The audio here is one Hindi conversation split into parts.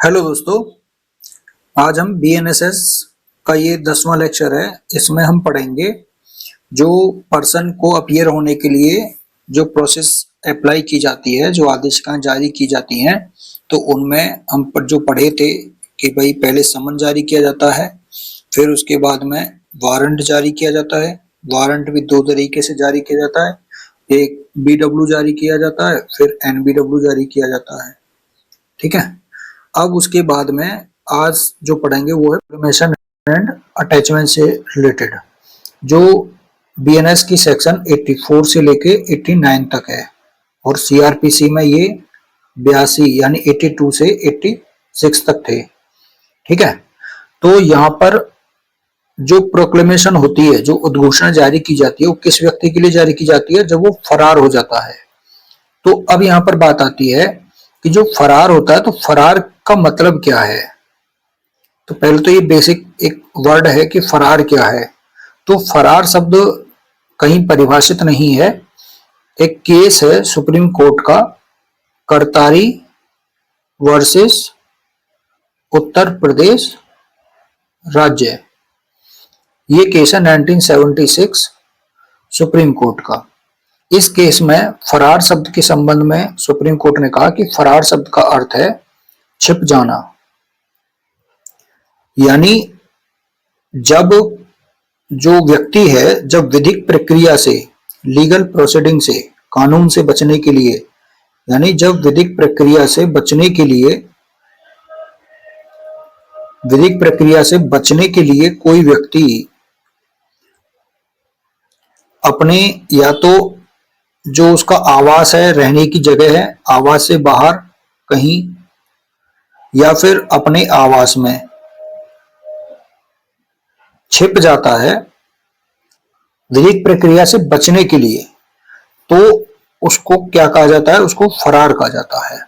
हेलो दोस्तों, आज हम बीएनएसएस का ये 10वां लेक्चर है। इसमें हम पढ़ेंगे जो पर्सन को अपीयर होने के लिए जो प्रोसेस अप्लाई की जाती है, जो आदेशिकाएं जारी की जाती हैं। तो उनमें हम पर जो पढ़े थे कि भाई पहले समन जारी किया जाता है, फिर उसके बाद में वारंट जारी किया जाता है। वारंट भी दो तरीके से जारी किया जाता है, एक बीडब्ल्यू जारी किया जाता है, फिर एनबीडब्ल्यू जारी किया जाता है। ठीक है। अब उसके बाद में आज जो पढ़ेंगे वो है परमिशन एंड अटैचमेंट से रिलेटेड, जो बीएनएस की सेक्शन 84 से लेके 89 तक है और सीआरपीसी में ये 82 यानी 82 से 86 तक थे। ठीक है। तो यहाँ पर जो प्रोक्लेमेशन होती है, जो उद्घोषणा जारी की जाती है, वो किस व्यक्ति के लिए जारी की जाती है? जब वो फरार हो जाता है। तो अब यहाँ पर बात आती है कि जो फरार होता है, तो फरार का मतलब क्या है? तो पहले तो ये बेसिक एक वर्ड है कि फरार क्या है। तो फरार शब्द कहीं परिभाषित नहीं है, एक केस है सुप्रीम कोर्ट का, करतारी वर्सेस उत्तर प्रदेश राज्य। ये केस है 1976 सुप्रीम कोर्ट का। इस केस में फरार शब्द के संबंध में सुप्रीम कोर्ट ने कहा कि फरार शब्द का अर्थ है छिप जाना, यानी जब जो व्यक्ति है, जब विधिक प्रक्रिया से, लीगल प्रोसीडिंग से, कानून से बचने के लिए, यानी जब विधिक प्रक्रिया से बचने के लिए, विधिक प्रक्रिया से बचने के लिए कोई व्यक्ति अपने या तो जो उसका आवास है, रहने की जगह है, आवास से बाहर कहीं, या फिर अपने आवास में छिप जाता है विधिक प्रक्रिया से बचने के लिए, तो उसको क्या कहा जाता है? उसको फरार कहा जाता है।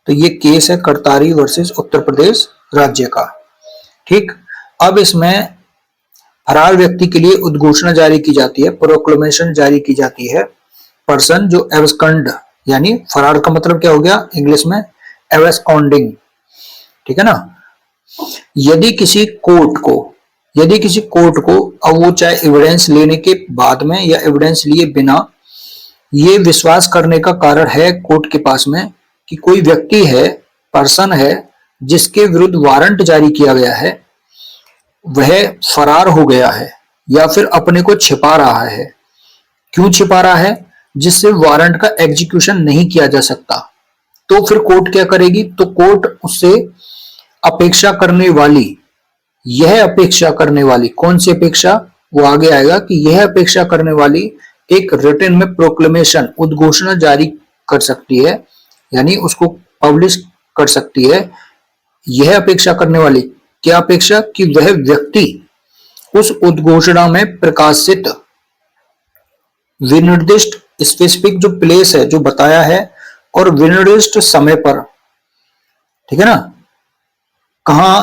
तो ये केस है करतारी वर्सेस उत्तर प्रदेश राज्य का। ठीक। अब इसमें फरार व्यक्ति के लिए उद्घोषणा जारी की जाती है, प्रोक्लेमेशन जारी की जाती है। पर्सन जो एब्सकंड, यानी फरार का मतलब क्या हो गया इंग्लिश में? एब्सकॉन्डिंग। ठीक है ना। यदि किसी कोर्ट को अब वो चाहे एविडेंस लेने के बाद में या एविडेंस लिए बिना ये विश्वास करने का कारण है कोर्ट के पास में कि कोई व्यक्ति है, पर्सन है, जिसके विरुद्ध वारंट जारी किया गया है, वह फरार हो गया है या फिर अपने को छिपा रहा है। क्यों छिपा रहा है? जिससे वारंट का एग्जीक्यूशन नहीं किया जा सकता। तो फिर कोर्ट क्या करेगी? तो कोर्ट उससे अपेक्षा करने वाली, यह अपेक्षा करने वाली, कौन सी अपेक्षा? वो आगे आएगा कि यह अपेक्षा करने वाली एक रिटन में प्रोक्लेमेशन, उद्घोषणा जारी कर सकती है, यानी उसको पब्लिश कर सकती है। यह अपेक्षा करने वाली क्या अपेक्षा? कि वह व्यक्ति उस उद्घोषणा में प्रकाशित विनिर्दिष्ट स्पेसिफिक जो प्लेस है, जो बताया है, और विनिर्दिष्ट समय पर, ठीक है ना, कहां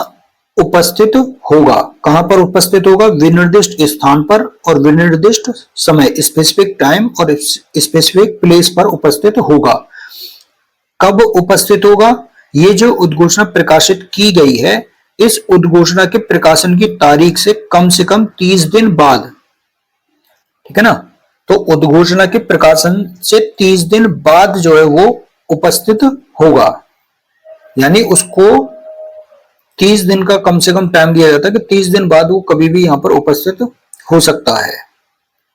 उपस्थित होगा, कहां पर उपस्थित होगा? विनिर्दिष्ट स्थान पर और विनिर्दिष्ट समय, स्पेसिफिक टाइम और स्पेसिफिक प्लेस पर उपस्थित होगा। कब उपस्थित होगा? ये जो उद्घोषणा प्रकाशित की गई है, इस उद्घोषणा के प्रकाशन की तारीख से कम 30 दिन बाद। ठीक है ना। तो उद्घोषणा के प्रकाशन से 30 दिन बाद जो है वो उपस्थित होगा, यानी उसको 30 दिन का कम से कम टाइम दिया जाता है कि 30 दिन बाद वो कभी भी यहां पर उपस्थित हो सकता है।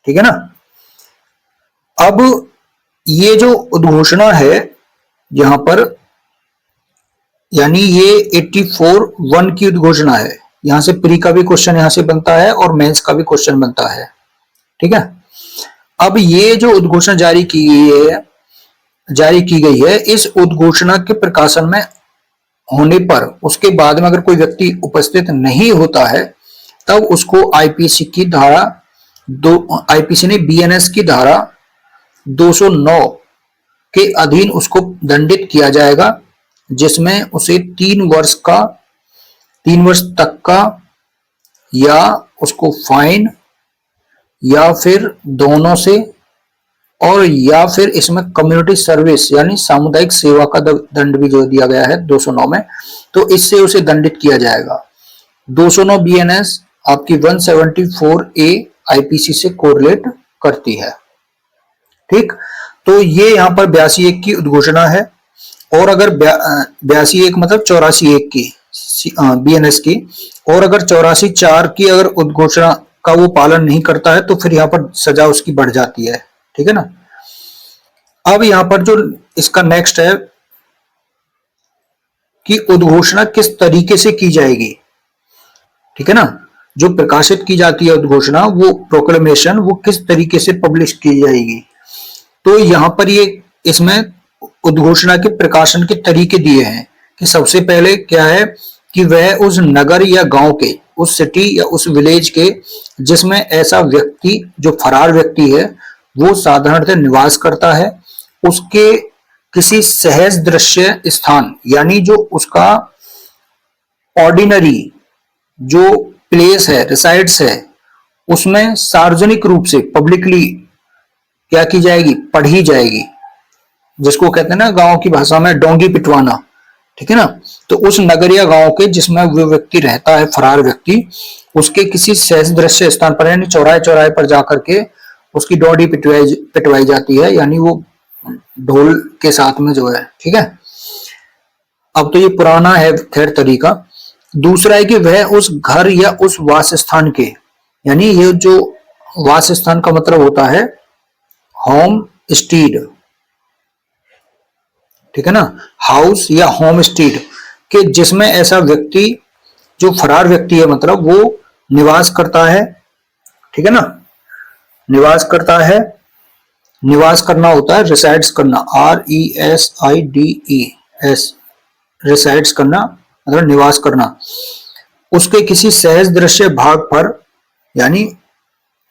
ठीक है ना। अब ये जो उद्घोषणा है यहां पर, यानी ये 84(1) की उद्घोषणा है। यहां से प्री का भी क्वेश्चन यहां से बनता है और मेंस का भी क्वेश्चन बनता है। ठीक है। अब ये जो उद्घोषणा जारी की गई है, इस उद्घोषणा के प्रकाशन में होने पर उसके बाद में अगर कोई व्यक्ति उपस्थित नहीं होता है, तब उसको आईपीसी की धारा आईपीसी ने बीएनएस की धारा 209 के अधीन उसको दंडित किया जाएगा, जिसमें उसे 3 वर्ष तक का या उसको फाइन या फिर दोनों से और या फिर इसमें कम्युनिटी सर्विस यानी सामुदायिक सेवा का दंड भी जो दिया गया है 209 में, तो इससे उसे दंडित किया जाएगा। 209 बीएनएस आपकी 174 ए आईपीसी से कोरिलेट करती है। ठीक, तो ये यहाँ पर 82(1) की उद्घोषणा है। और अगर 82(1) मतलब 84(1) की बीएनएस की, और अगर 84(4) की अगर उद्घोषणा का वो पालन नहीं करता है तो फिर यहाँ पर सजा उसकी बढ़ जाती है। ठीक है ना। अब यहाँ पर जो इसका नेक्स्ट है कि उद्घोषणा किस तरीके से की जाएगी। ठीक है ना, जो प्रकाशित की जाती है उद्घोषणा, वो प्रोक्लेमेशन, वो किस तरीके से पब्लिश की जाएगी। तो यहाँ पर ये इसमें उद्घोषणा के प्रकाशन के तरीके दिए हैं कि सबसे पहले क्या है कि वह उस नगर या गांव के, उस सिटी या उस विलेज के जिसमें ऐसा व्यक्ति जो फरार व्यक्ति है वो साधारणतः निवास करता है, उसके किसी सहज दृश्य स्थान यानी जो उसका ऑर्डिनरी जो प्लेस है, रिसाइड्स है, उसमें सार्वजनिक रूप से पब्लिकली क्या की जाएगी, पढ़ी जाएगी, जिसको कहते हैं ना गांव की भाषा में डोंगी पिटवाना। ठीक है ना। तो उस नगर या गांव के जिसमें वो व्यक्ति रहता है, फरार व्यक्ति, उसके किसी सहज दृश्य स्थान पर यानी चौराहे चौराहे पर जाकर के उसकी डोंगी पिटवाई जाती है, यानी वो ढोल के साथ में जो है। ठीक है। अब तो ये पुराना है खैर तरीका। दूसरा है कि वह उस घर या उस वास स्थान के, यानी ये जो वास स्थान का मतलब होता है होम स्टीड, ठीक है ना, हाउस या होम स्टीड के जिसमें ऐसा व्यक्ति जो फरार व्यक्ति है मतलब वो निवास करता है। ठीक है ना, निवास करता है, निवास करना होता है रिसाइड्स करना, RESIDES, रिसाइड्स करना मतलब निवास करना, उसके किसी सहज दृश्य भाग पर, यानी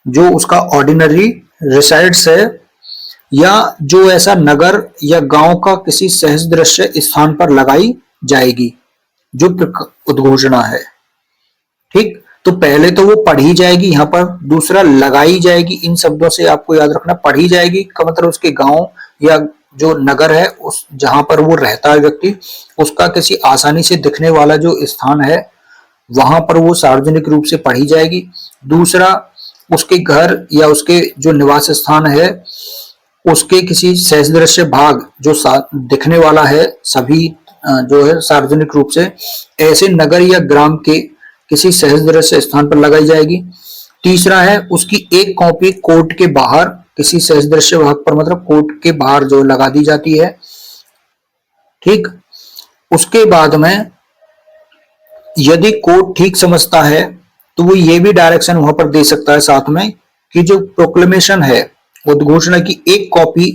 जो उसका ऑर्डिनरी रिसाइड्स है या जो ऐसा नगर या गांव का किसी सहज दृश्य स्थान पर लगाई जाएगी जो उद्घोषणा है। ठीक, तो पहले तो वो पढ़ी जाएगी यहाँ पर, दूसरा लगाई जाएगी। इन शब्दों से आपको याद रखना, पढ़ी जाएगी का मतलब उसके गांव या जो नगर है उस जहां पर वो रहता है व्यक्ति, उसका किसी आसानी से दिखने वाला जो स्थान है वहां पर वो सार्वजनिक रूप से पढ़ी जाएगी। दूसरा, उसके घर या उसके जो निवास स्थान है उसके किसी सहज दृश्य भाग जो दिखने वाला है सभी जो है सार्वजनिक रूप से, ऐसे नगर या ग्राम के किसी सहज दृश्य स्थान पर लगाई जाएगी। तीसरा है उसकी एक कॉपी कोर्ट के बाहर किसी सहज दृश्य भाग पर, मतलब कोर्ट के बाहर जो लगा दी जाती है। ठीक, उसके बाद में यदि कोर्ट ठीक समझता है तो वो ये भी डायरेक्शन वहां पर दे सकता है साथ में कि जो प्रोक्लेमेशन है, उद्घोषणा की एक कॉपी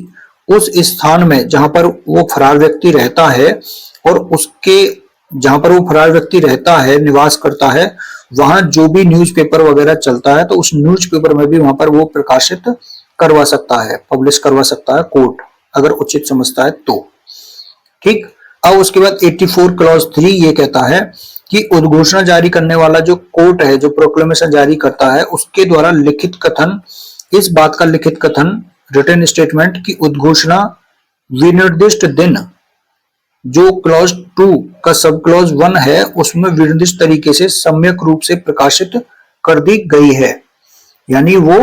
उस स्थान में जहां पर वो फरार व्यक्ति रहता है और उसके जहां पर वो फरार व्यक्ति रहता है, निवास करता है, वहां जो भी न्यूज़पेपर वगैरह चलता है तो उस न्यूज़पेपर में भी वहां पर वो प्रकाशित करवा सकता है, पब्लिश करवा सकता है कोर्ट, अगर उचित समझता है तो। ठीक, अब उसके बाद 84 क्लॉज 3 ये कहता है कि उद्घोषणा जारी करने वाला जो कोर्ट है, जो प्रोक्लेमेशन जारी करता है, उसके द्वारा लिखित कथन, इस बात का लिखित कथन, रिटन स्टेटमेंट की उद्घोषणा विनिर्दिष्ट दिन, जो क्लॉज 2 का सब क्लॉज 1 है उसमें विनिर्दिष्ट तरीके से सम्यक रूप से प्रकाशित कर दी गई है। यानी वो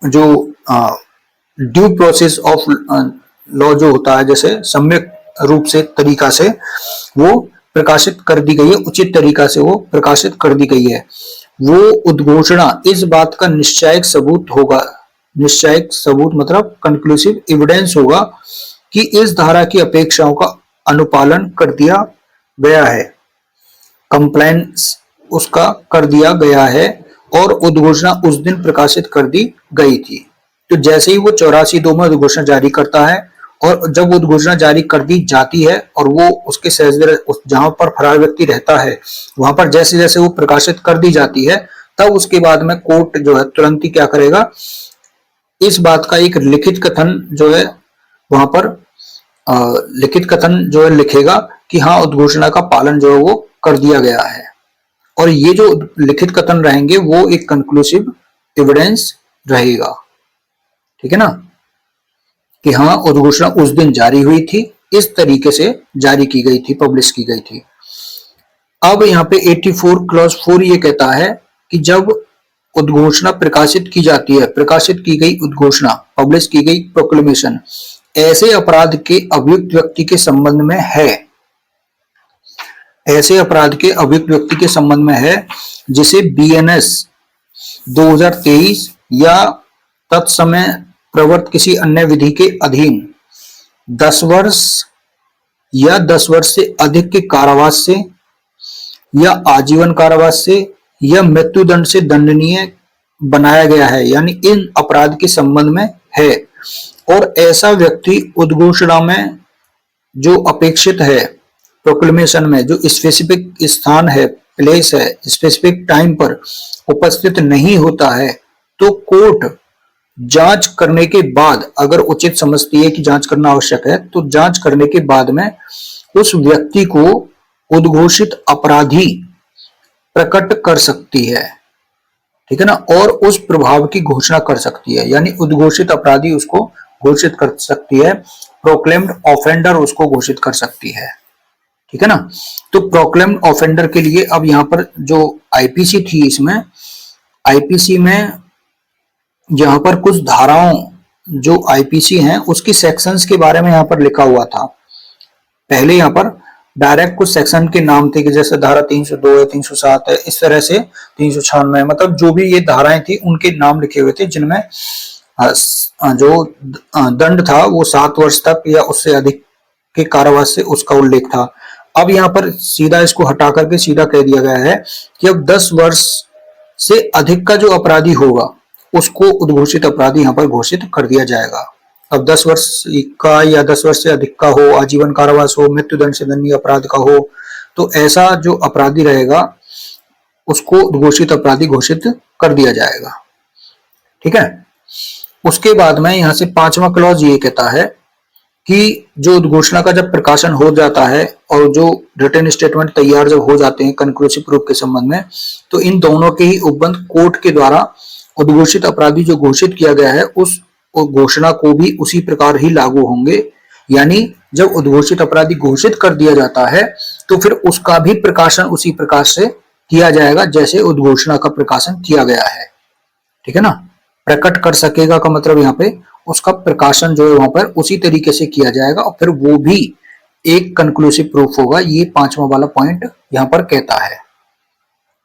जो ड्यू प्रोसेस ऑफ लॉ जो होता है, जैसे सम्यक रूप से तरीका से वो प्रकाशित कर दी गई है, उचित तरीका से वो प्रकाशित कर दी गई है। वो उद्घोषणा इस बात का निश्चायक सबूत होगा, निश्चायक सबूत मतलब कंक्लूसिव एविडेंस होगा कि इस धारा की अपेक्षाओं का अनुपालन कर दिया गया है, कंप्लायंस उसका कर दिया गया है और उद्घोषणा उस दिन प्रकाशित कर दी गई थी। तो जैसे ही वो 84(2) में उद्घोषणा जारी करता है और जब उद्घोषणा जारी कर दी जाती है और वो उसके जहां पर फरार व्यक्ति रहता है वहां पर जैसे जैसे वो प्रकाशित कर दी जाती है, तब उसके बाद में कोर्ट जो है तुरंत ही क्या करेगा, इस बात का एक लिखित कथन जो है वहां पर लिखित कथन जो है लिखेगा कि हाँ उद्घोषणा का पालन जो है वो कर दिया गया है। और ये जो लिखित कथन रहेंगे वो एक कंक्लूसिव एविडेंस रहेगा। ठीक है ना, कि हाँ उद्घोषणा उस दिन जारी हुई थी, इस तरीके से जारी की गई थी, पब्लिश की गई थी। अब यहाँ पे 84 क्लॉज 4 ये कहता है कि जब उद्घोषणा प्रकाशित की जाती है, प्रकाशित की गई उद्घोषणा, पब्लिश की गई प्रोक्लेमेशन ऐसे अपराध के अभियुक्त व्यक्ति के संबंध में है, ऐसे अपराध के अभियुक्त व्यक्ति के संबंध में है जिसे बीएनएस 2023 या तत्समय प्रवर्त किसी अन्य विधि के अधीन 10 वर्ष या 10 वर्ष से अधिक के कारावास से या आजीवन कारावास से या मृत्युदंड से दंडनीय बनाया गया है, यानी इन अपराध के संबंध में है। और ऐसा व्यक्ति उद्घोषणा में जो अपेक्षित है, प्रोक्लेमेशन में जो स्पेसिफिक स्थान है, प्लेस है, स्पेसिफिक टाइम पर उपस्थित नहीं होता है, तो कोर्ट जांच करने के बाद, अगर उचित समझती है कि जांच करना आवश्यक है, तो जांच करने के बाद में उस व्यक्ति को उद्घोषित अपराधी प्रकट कर सकती है, ठीक है ना, और उस प्रभाव की घोषणा कर सकती है, यानी उद्घोषित अपराधी उसको घोषित कर सकती है, प्रोक्लेम्ड ऑफेंडर उसको घोषित कर सकती है, ठीक है ना। तो प्रोक्लेम्ड ऑफेंडर के लिए अब यहाँ पर जो आईपीसी थी, इसमें आईपीसी में यहाँ पर कुछ धाराओं जो आईपीसी हैं उसकी सेक्शंस के बारे में यहाँ पर लिखा हुआ था। पहले यहाँ पर डायरेक्ट कुछ सेक्शन के नाम थे कि जैसे धारा 302 है, 307 है, इस तरह से 396, मतलब जो भी ये धाराएं थी उनके नाम लिखे हुए थे, जिनमें जो दंड था वो 7 वर्ष तक या उससे अधिक के कारावास से उसका उल्लेख था। अब यहाँ पर सीधा इसको हटा करके सीधा कह दिया गया है कि अब 10 वर्ष से अधिक का जो अपराधी होगा उसको उद्घोषित अपराधी यहाँ पर घोषित कर दिया जाएगा। अब 10 वर्ष का या 10 वर्ष से अधिक का हो, आजीवन कारावास हो, मृत्युदंड से दंडनीय अपराध का हो, तो ऐसा जो अपराधी रहेगा उसको उद्घोषित अपराधी घोषित कर दिया जाएगा, ठीक है। उसके बाद में यहाँ से 5वां क्लॉज ये कहता है कि जो उद्घोषणा का जब प्रकाशन हो जाता है और जो रिटन स्टेटमेंट तैयार जब हो जाते हैं कंक्लूसिव प्रूफ के संबंध में, तो इन दोनों के ही उपबंध कोर्ट के द्वारा उद्घोषित अपराधी जो घोषित किया गया है उस घोषणा को भी उसी प्रकार ही लागू होंगे। यानी जब उद्घोषित अपराधी घोषित कर दिया जाता है तो फिर उसका भी प्रकाशन उसी प्रकार से किया जाएगा जैसे उद्घोषणा का प्रकाशन किया गया है, ठीक है ना। प्रकट कर सकेगा का मतलब यहाँ पे उसका प्रकाशन जो है वहां पर उसी तरीके से किया जाएगा और फिर वो भी एक कंक्लूसिव प्रूफ होगा। ये 5वां वाला पॉइंट यहाँ पर कहता है,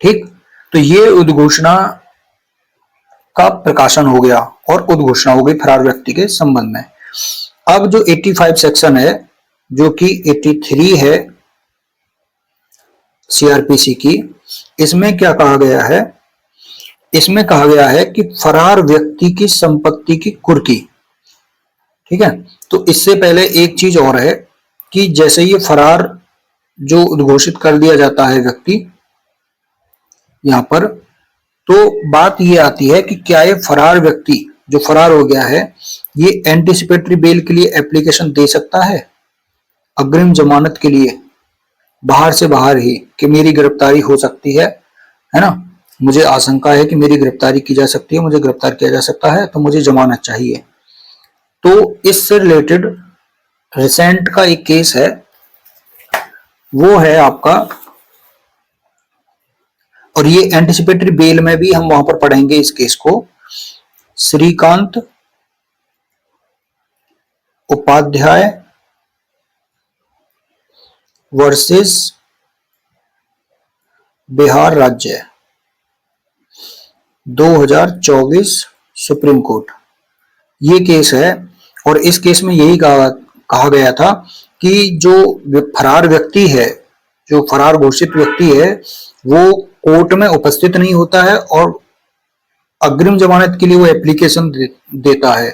ठीक। तो ये उद्घोषणा का प्रकाशन हो गया और उद्घोषणा हो गई फरार व्यक्ति के संबंध में। अब जो 85 सेक्शन है जो कि 83 है सीआरपीसी की, इसमें क्या कहा गया है, इसमें कहा गया है कि फरार व्यक्ति की संपत्ति की कुर्की, ठीक है। तो इससे पहले एक चीज और है कि जैसे ये फरार जो उद्घोषित कर दिया जाता है व्यक्ति यहां पर, तो बात ये आती है कि क्या ये फरार व्यक्ति जो फरार हो गया है ये एंटिसिपेटरी बेल के लिए एप्लीकेशन दे सकता है, अग्रिम जमानत के लिए, बाहर से बाहर ही कि मेरी गिरफ्तारी हो सकती है ना, मुझे आशंका है कि मेरी गिरफ्तारी की जा सकती है, मुझे गिरफ्तार किया जा सकता है, तो मुझे जमानत चाहिए। तो इससे रिलेटेड रिसेंट का एक केस है, वो है आपका, और ये एंटिसिपेटरी बेल में भी हम वहां पर पढ़ेंगे इस केस को, श्रीकांत उपाध्याय वर्सेस बिहार राज्य 2024 सुप्रीम कोर्ट, ये केस है। और इस केस में यही कहा गया था कि जो फरार व्यक्ति है, जो फरार घोषित व्यक्ति है, वो कोर्ट में उपस्थित नहीं होता है और अग्रिम जमानत के लिए वो एप्लीकेशन देता है,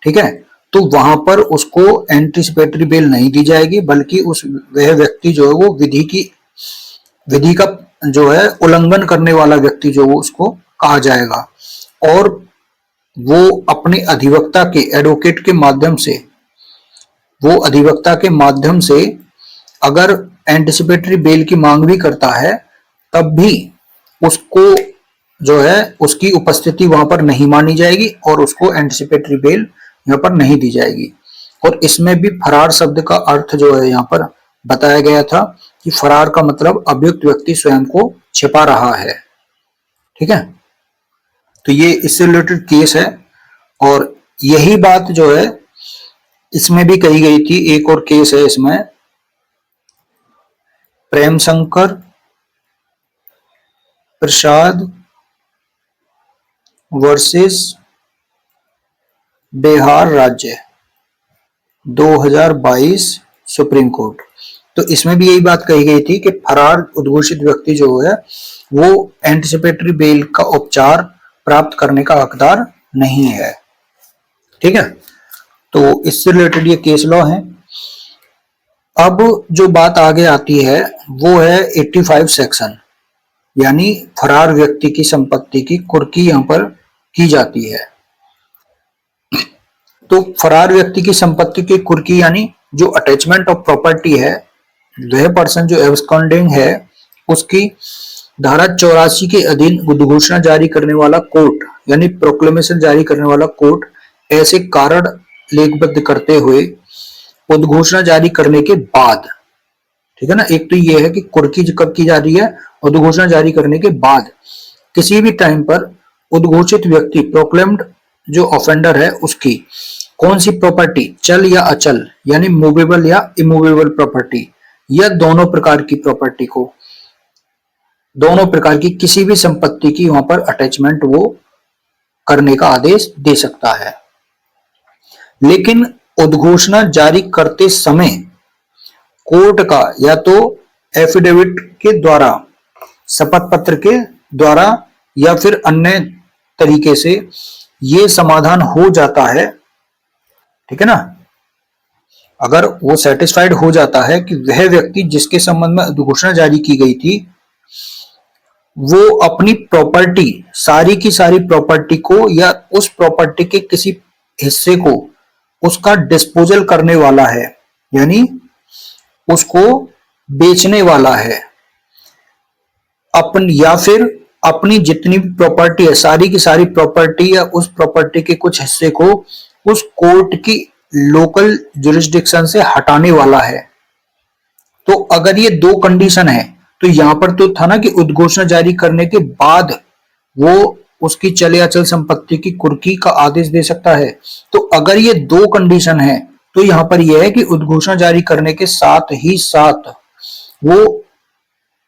ठीक है। तो वहां पर उसको एंटिसिपेटरी बेल नहीं दी जाएगी, बल्कि वह व्यक्ति जो है वो विधि का जो है उल्लंघन करने वाला व्यक्ति जो वो उसको कहा जाएगा, और वो अपने अधिवक्ता के एडवोकेट के माध्यम से, वो अधिवक्ता के माध्यम से अगर एंटिसिपेटरी बेल की मांग भी करता है तब भी उसको जो है उसकी उपस्थिति वहां पर नहीं मानी जाएगी और उसको एंटिसिपेटरी बेल यहाँ पर नहीं दी जाएगी। और इसमें भी फरार शब्द का अर्थ जो है यहाँ पर बताया गया था कि फरार का मतलब अभियुक्त व्यक्ति स्वयं को छिपा रहा है। ठीक है, तो ये इससे रिलेटेड केस है और यही बात जो है इसमें भी कही गई थी। एक और केस है इसमें, प्रेम शंकर प्रसाद वर्सेस बिहार राज्य 2022 सुप्रीम कोर्ट। तो इसमें भी यही बात कही गई थी कि फरार उद्घोषित व्यक्ति जो है वो एंटिसिपेटरी बेल का उपचार प्राप्त करने का हकदार नहीं है। ठीक है, तो इससे रिलेटेड ये केस लॉ है। अब जो बात आगे आती है वो है 85 सेक्शन, यानी फरार व्यक्ति की संपत्ति की कुर्की यहां पर की जाती है। तो फरार व्यक्ति की संपत्ति की कुर्की यानी जो अटैचमेंट ऑफ प्रॉपर्टी है, वह पर्सन जो एब्सकॉन्डिंग है उसकी धारा 84 के अधीन उद्घोषणा जारी करने वाला कोर्ट यानी प्रोक्लेमेशन जारी करने वाला कोर्ट ऐसे कारण लेखबद्ध करते हुए उद्घोषणा जारी करने के बाद, ठीक है ना, एक तो ये है कि कुर्की कब की जा रही है, उद्घोषणा जारी करने के बाद किसी भी टाइम पर उद्घोषित व्यक्ति प्रोक्लेम्ड जो ऑफेंडर है उसकी कौन सी प्रॉपर्टी, चल या अचल यानी मूवेबल या इमूवेबल प्रॉपर्टी या दोनों प्रकार की प्रॉपर्टी को, दोनों प्रकार की किसी भी संपत्ति की वहां पर अटैचमेंट वो करने का आदेश दे सकता है। लेकिन उद्घोषणा जारी करते समय कोर्ट का या तो एफिडेविट के द्वारा, शपथ पत्र के द्वारा या फिर अन्य तरीके से ये समाधान हो जाता है, ठीक है ना, अगर वो सेटिस्फाइड हो जाता है कि वह व्यक्ति जिसके संबंध में उद्घोषणा जारी की गई थी वो अपनी प्रॉपर्टी, सारी की सारी प्रॉपर्टी को या उस प्रॉपर्टी के किसी हिस्से को उसका डिस्पोजल करने वाला है, यानी उसको बेचने वाला है अपन, या फिर अपनी जितनी भी प्रॉपर्टी है सारी की सारी प्रॉपर्टी या उस प्रॉपर्टी के कुछ हिस्से को उस कोर्ट की लोकल जुरिस्डिक्शन से हटाने वाला है। तो अगर ये दो कंडीशन है तो यहां पर तो था ना कि उद्घोषणा जारी करने के बाद वो उसकी चल अचल संपत्ति की कुर्की का आदेश दे सकता है। तो अगर ये दो कंडीशन है तो यहां पर यह है कि उद्घोषणा जारी करने के साथ ही साथ वो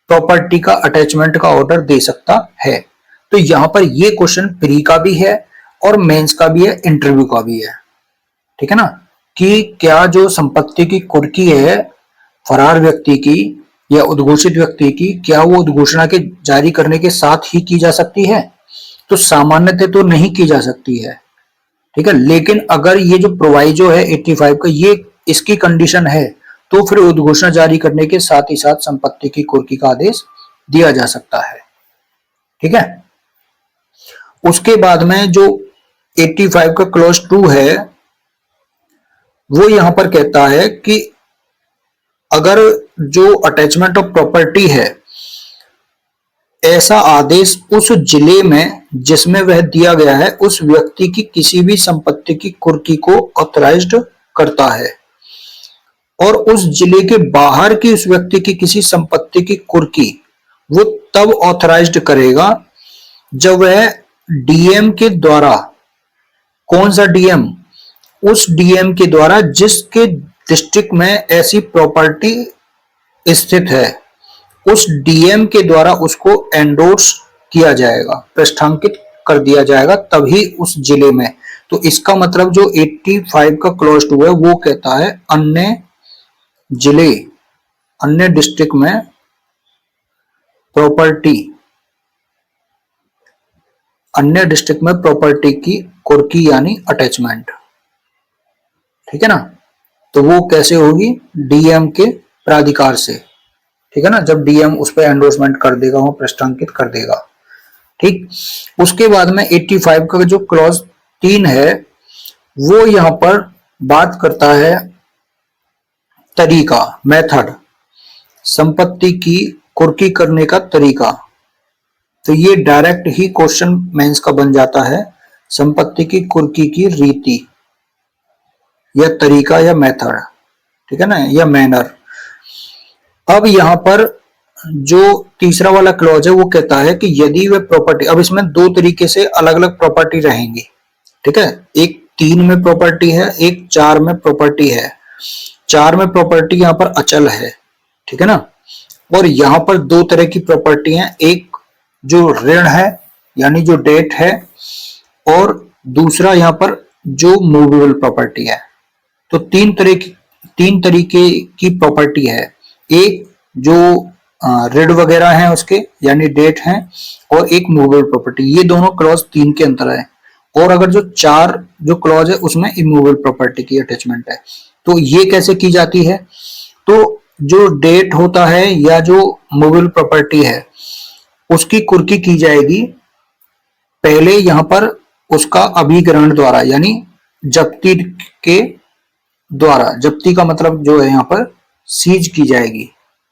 प्रॉपर्टी का अटैचमेंट का ऑर्डर दे सकता है। तो यहां पर ये क्वेश्चन प्री का भी है और मेंस का भी है, इंटरव्यू का भी है, ठीक है ना, कि क्या जो संपत्ति की कुर्की है फरार व्यक्ति की या उद्घोषित व्यक्ति की, क्या वो उद्घोषणा के जारी करने के साथ ही की जा सकती है? तो सामान्यतः तो नहीं की जा सकती है, ठीक है। लेकिन अगर ये जो प्रोवाइजो है 85 का ये इसकी कंडीशन है तो फिर उद्घोषणा जारी करने के साथ ही साथ संपत्ति की कुर्की का आदेश दिया जा सकता है, ठीक है। उसके बाद में जो 85 का क्लॉज 2 है वो यहां पर कहता है कि अगर जो अटैचमेंट ऑफ प्रॉपर्टी है ऐसा आदेश उस जिले में जिसमें वह दिया गया है उस व्यक्ति की किसी भी संपत्ति की कुर्की को ऑथराइज्ड करता है और उस जिले के बाहर की उस व्यक्ति की किसी संपत्ति की कुर्की वो तब ऑथराइज्ड करेगा जब वह डीएम के द्वारा, कौन सा डीएम, उस डीएम के द्वारा जिसके डिस्ट्रिक्ट में ऐसी प्रॉपर्टी स्थित है उस डीएम के द्वारा उसको एंडोर्स किया जाएगा, प्रस्थांकित कर दिया जाएगा तभी उस जिले में। तो इसका मतलब जो 85 का क्लॉज 2 है वो कहता है अन्य जिले, अन्य डिस्ट्रिक्ट में प्रॉपर्टी, अन्य डिस्ट्रिक्ट में प्रॉपर्टी की कुर्की यानी अटैचमेंट, ठीक है ना, तो वो कैसे होगी, डीएम के प्राधिकार से, ठीक है ना, जब डीएम उस पर एंडोर्समेंट कर देगा, वो प्रस्थांकित कर देगा, ठीक। उसके बाद में 85 का जो क्लॉज 3 है वो यहां पर बात करता है तरीका, मेथड, संपत्ति की कुर्की करने का तरीका, तो ये डायरेक्ट ही क्वेश्चन मेंस का बन जाता है, संपत्ति की कुर्की की रीति या तरीका या मेथड, ठीक है ना, या मैनर। अब यहाँ पर जो तीसरा वाला क्लॉज है वो कहता है कि यदि वे प्रॉपर्टी, अब इसमें दो तरीके से अलग अलग प्रॉपर्टी रहेंगी, ठीक है, एक 3 में प्रॉपर्टी है, एक 4 में प्रॉपर्टी है। 4 में प्रॉपर्टी यहाँ पर अचल है, ठीक है ना, और यहाँ पर दो तरह की प्रॉपर्टी है, एक जो ऋण है यानी जो डेट है, और दूसरा यहाँ पर जो मूवेबल प्रॉपर्टी है। तो तीन तरीके की प्रॉपर्टी है, एक जो ऋण वगैरह है उसके यानी डेट है, और एक मूवेबल प्रॉपर्टी। ये दोनों क्लॉज 3 के अंतर है। और अगर जो 4 जो क्लॉज है उसमें इमूवेबल प्रॉपर्टी की अटैचमेंट है। तो ये कैसे की जाती है, तो जो डेट होता है या जो मूवेबल प्रॉपर्टी है उसकी कुर्की की जाएगी पहले यहाँ पर उसका अभिग्रहण द्वारा, यानी जब्ती के द्वारा। जब्ती का मतलब जो है यहाँ पर सीज की जाएगी,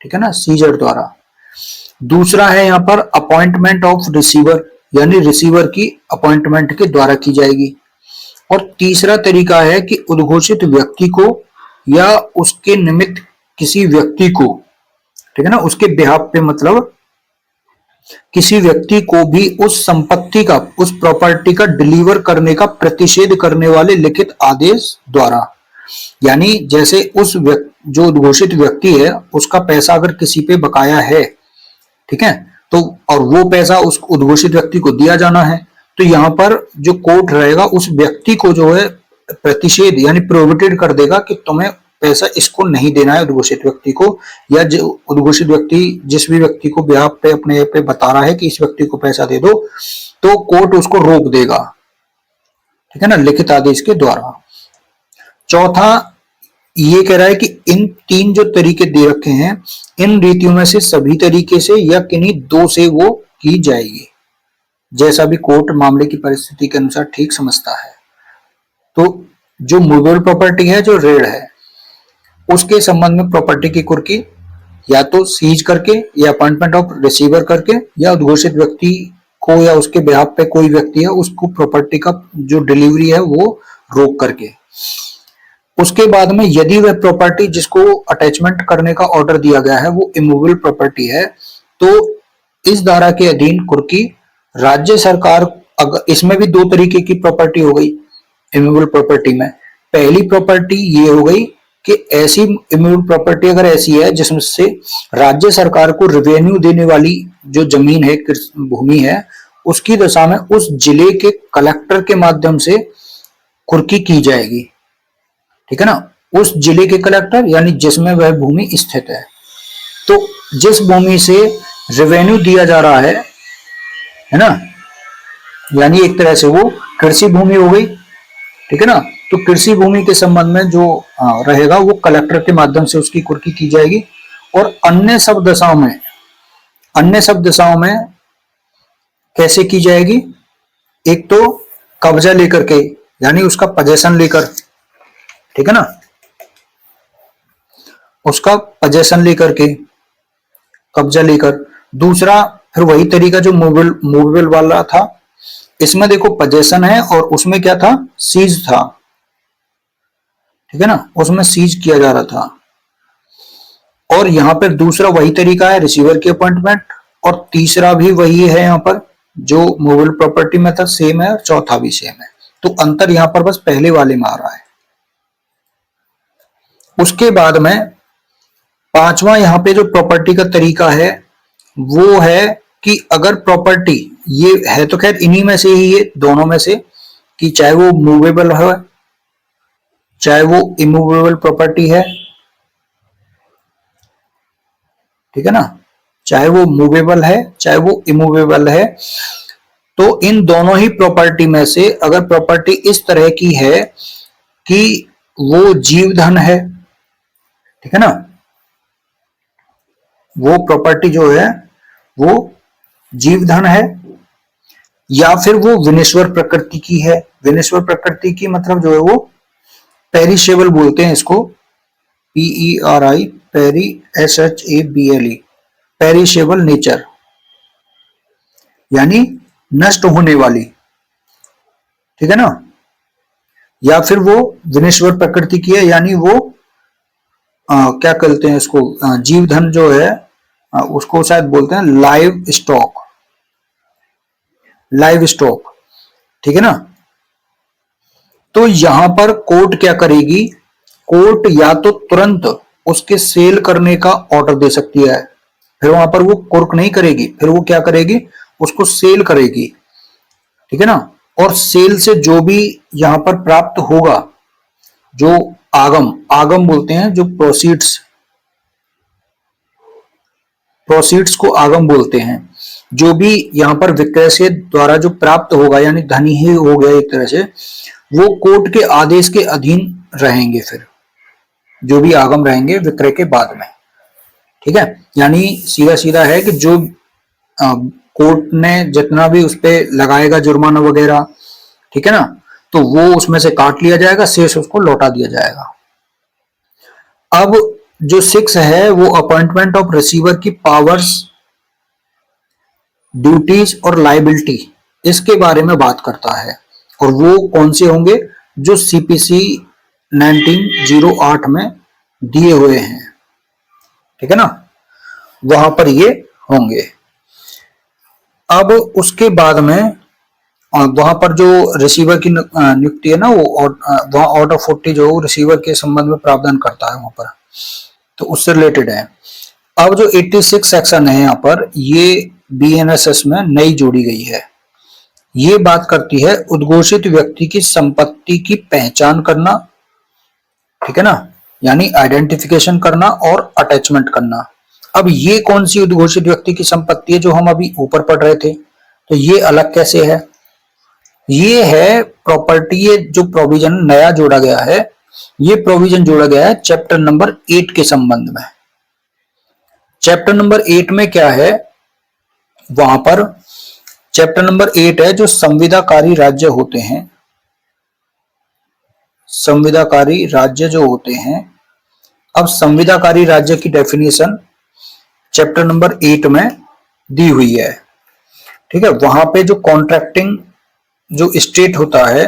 ठीक है ना, सीजर द्वारा। दूसरा है यहाँ पर अपॉइंटमेंट ऑफ रिसीवर, यानी रिसीवर की अपॉइंटमेंट के द्वारा की जाएगी। और तीसरा तरीका है कि उद्घोषित व्यक्ति को या उसके निमित्त किसी व्यक्ति को, ठीक है ना, उसके बिहाफ पे मतलब किसी व्यक्ति को भी उस संपत्ति का, उस प्रॉपर्टी का डिलीवर करने का प्रतिषेध करने वाले लिखित आदेश द्वारा। यानी जैसे जो उद्घोषित व्यक्ति है उसका पैसा अगर किसी पे बकाया है, ठीक है, तो और वो पैसा उस उद्घोषित व्यक्ति को दिया जाना है, तो यहाँ पर जो कोर्ट रहेगा उस व्यक्ति को जो है प्रतिषेध यानी प्रोहिबिटेड कर देगा कि तुम्हें पैसा इसको नहीं देना है उद्घोषित व्यक्ति को, या जो उद्घोषित व्यक्ति जिस भी व्यक्ति को ब्याह पे अपने पे बता रहा है कि इस व्यक्ति को पैसा दे दो, तो कोर्ट उसको रोक देगा, ठीक है ना, लिखित आदेश के द्वारा। चौथा ये कह रहा है कि इन 3 जो तरीके दे रखे हैं इन रीतियों में से सभी तरीके से या किन्हीं 2 से वो की जाएगी, जैसा भी कोर्ट मामले की परिस्थिति के अनुसार ठीक समझता है। तो जो मूवेबल प्रॉपर्टी है, जो ऋण है, उसके संबंध में प्रॉपर्टी की कुर्की या तो सीज करके या अपॉइंटमेंट ऑफ रिसीवर करके या उद्घोषित व्यक्ति को या उसके बिहाफ पे कोई व्यक्ति है उसको प्रॉपर्टी का जो डिलीवरी है वो रोक करके। उसके बाद में यदि वह प्रॉपर्टी जिसको अटैचमेंट करने का ऑर्डर दिया गया है वो इमूवेबल प्रॉपर्टी है, तो इस धारा के अधीन कुर्की राज्य सरकार, अगर इसमें भी 2 तरीके की प्रॉपर्टी हो गई इमूवेबल प्रॉपर्टी में। पहली प्रॉपर्टी ये हो गई कि ऐसी इमूवेबल प्रॉपर्टी अगर ऐसी है जिसमें से राज्य सरकार को रेवेन्यू देने वाली जो जमीन है, भूमि है, उसकी दशा में उस जिले के कलेक्टर के माध्यम से कुर्की की जाएगी, ठीक है ना, उस जिले के कलेक्टर यानी जिसमें वह भूमि स्थित है। तो जिस भूमि से रेवेन्यू दिया जा रहा है ना, यानी एक तरह से वो कृषि भूमि हो गई, ठीक है ना, तो कृषि भूमि के संबंध में जो रहेगा वो कलेक्टर के माध्यम से उसकी कुर्की की जाएगी। और अन्य सब दशाओं में कैसे की जाएगी, एक तो कब्जा लेकर के यानी उसका पोजेशन लेकर, ठीक है ना, उसका पोजेशन लेकर के, कब्जा लेकर। दूसरा फिर वही तरीका जो मूवेबल वाला था, इसमें देखो पोजेशन है और उसमें क्या था, सीज था, ठीक है ना, उसमें सीज किया जा रहा था। और यहां पर दूसरा वही तरीका है रिसीवर की अपॉइंटमेंट, और तीसरा भी वही है यहाँ पर जो मूवेबल प्रॉपर्टी में था, सेम है, और चौथा भी सेम है। तो अंतर यहां पर बस पहले वाले में आ रहा है। उसके बाद में 5वां यहाँ पे जो प्रॉपर्टी का तरीका है वो है कि अगर प्रॉपर्टी ये है तो खैर इन्हीं में से ही, ये दोनों में से, कि चाहे वो मूवेबल है चाहे वो इमूवेबल प्रॉपर्टी है, ठीक है ना, चाहे वो मूवेबल है चाहे वो इमूवेबल है, तो इन दोनों ही प्रॉपर्टी में से अगर प्रॉपर्टी इस तरह की है कि वो जीवधन है, ठीक है ना, वो प्रॉपर्टी जो है वो जीवधन है, या फिर वो विनिश्वर प्रकृति की है। विनिश्वर प्रकृति की मतलब जो है वो पेरिशेबल बोलते हैं इसको, PERI, पेरी SHABLE, पेरिशेबल नेचर, यानी नष्ट होने वाली, ठीक है ना, या फिर वो विनश्वर प्रकृति की है, यानी वो क्या कहते हैं इसको, जीव धन जो है, उसको शायद बोलते हैं लाइव स्टॉक, लाइव स्टॉक, ठीक है ना। तो यहां पर कोर्ट क्या करेगी, कोर्ट या तो तुरंत उसके सेल करने का ऑर्डर दे सकती है, फिर वहां पर वो कुर्क नहीं करेगी, फिर वो क्या करेगी, उसको सेल करेगी, ठीक है ना। और सेल से जो भी यहां पर प्राप्त होगा, जो आगम, आगम बोलते हैं जो प्रोसीड्स, प्रोसीड्स को आगम बोलते हैं, जो भी यहां पर विक्रय से द्वारा जो प्राप्त होगा, यानी धन ही हो गया एक तरह से, वो कोर्ट के आदेश के अधीन रहेंगे, फिर जो भी आगम रहेंगे विक्रय के बाद में, ठीक है। यानी सीधा सीधा है कि जो कोर्ट ने जितना भी उस पर लगाएगा जुर्माना वगैरह, ठीक है ना, तो वो उसमें से काट लिया जाएगा, शेष उसको लौटा दिया जाएगा। अब जो 6 है वो अपॉइंटमेंट ऑफ रिसीवर की पावर्स, ड्यूटीज और लाइबिलिटी, इसके बारे में बात करता है, और वो कौन से होंगे, जो सीपीसी 1908 में दिए हुए हैं, ठीक है ना, वहां पर ये होंगे। अब उसके बाद में वहां पर जो रिसीवर की नियुक्ति है ना, वो वहां ऑर्डर 40 जो रिसीवर के संबंध में प्रावधान करता है वहां पर, तो उससे रिलेटेड है। अब जो 86 सेक्शन है यहाँ पर, ये बीएनएसएस में नई जोड़ी गई है। ये बात करती है उद्घोषित व्यक्ति की संपत्ति की पहचान करना, ठीक है ना, यानी आइडेंटिफिकेशन करना और अटैचमेंट करना। अब ये कौन सी उद्घोषित व्यक्ति की संपत्ति है जो हम अभी ऊपर पढ़ रहे थे, तो ये अलग कैसे है, ये है प्रॉपर्टी, ये जो प्रोविजन नया जोड़ा गया है, ये प्रोविजन जोड़ा गया है चैप्टर नंबर 8 के संबंध में। चैप्टर नंबर 8 में क्या है, वहां पर चैप्टर नंबर 8 है जो संविदाकारी राज्य होते हैं, संविदाकारी राज्य जो होते हैं। अब संविदाकारी राज्य की डेफिनेशन चैप्टर नंबर 8 में दी हुई है, ठीक है। वहां पे जो कॉन्ट्रैक्टिंग जो स्टेट होता है,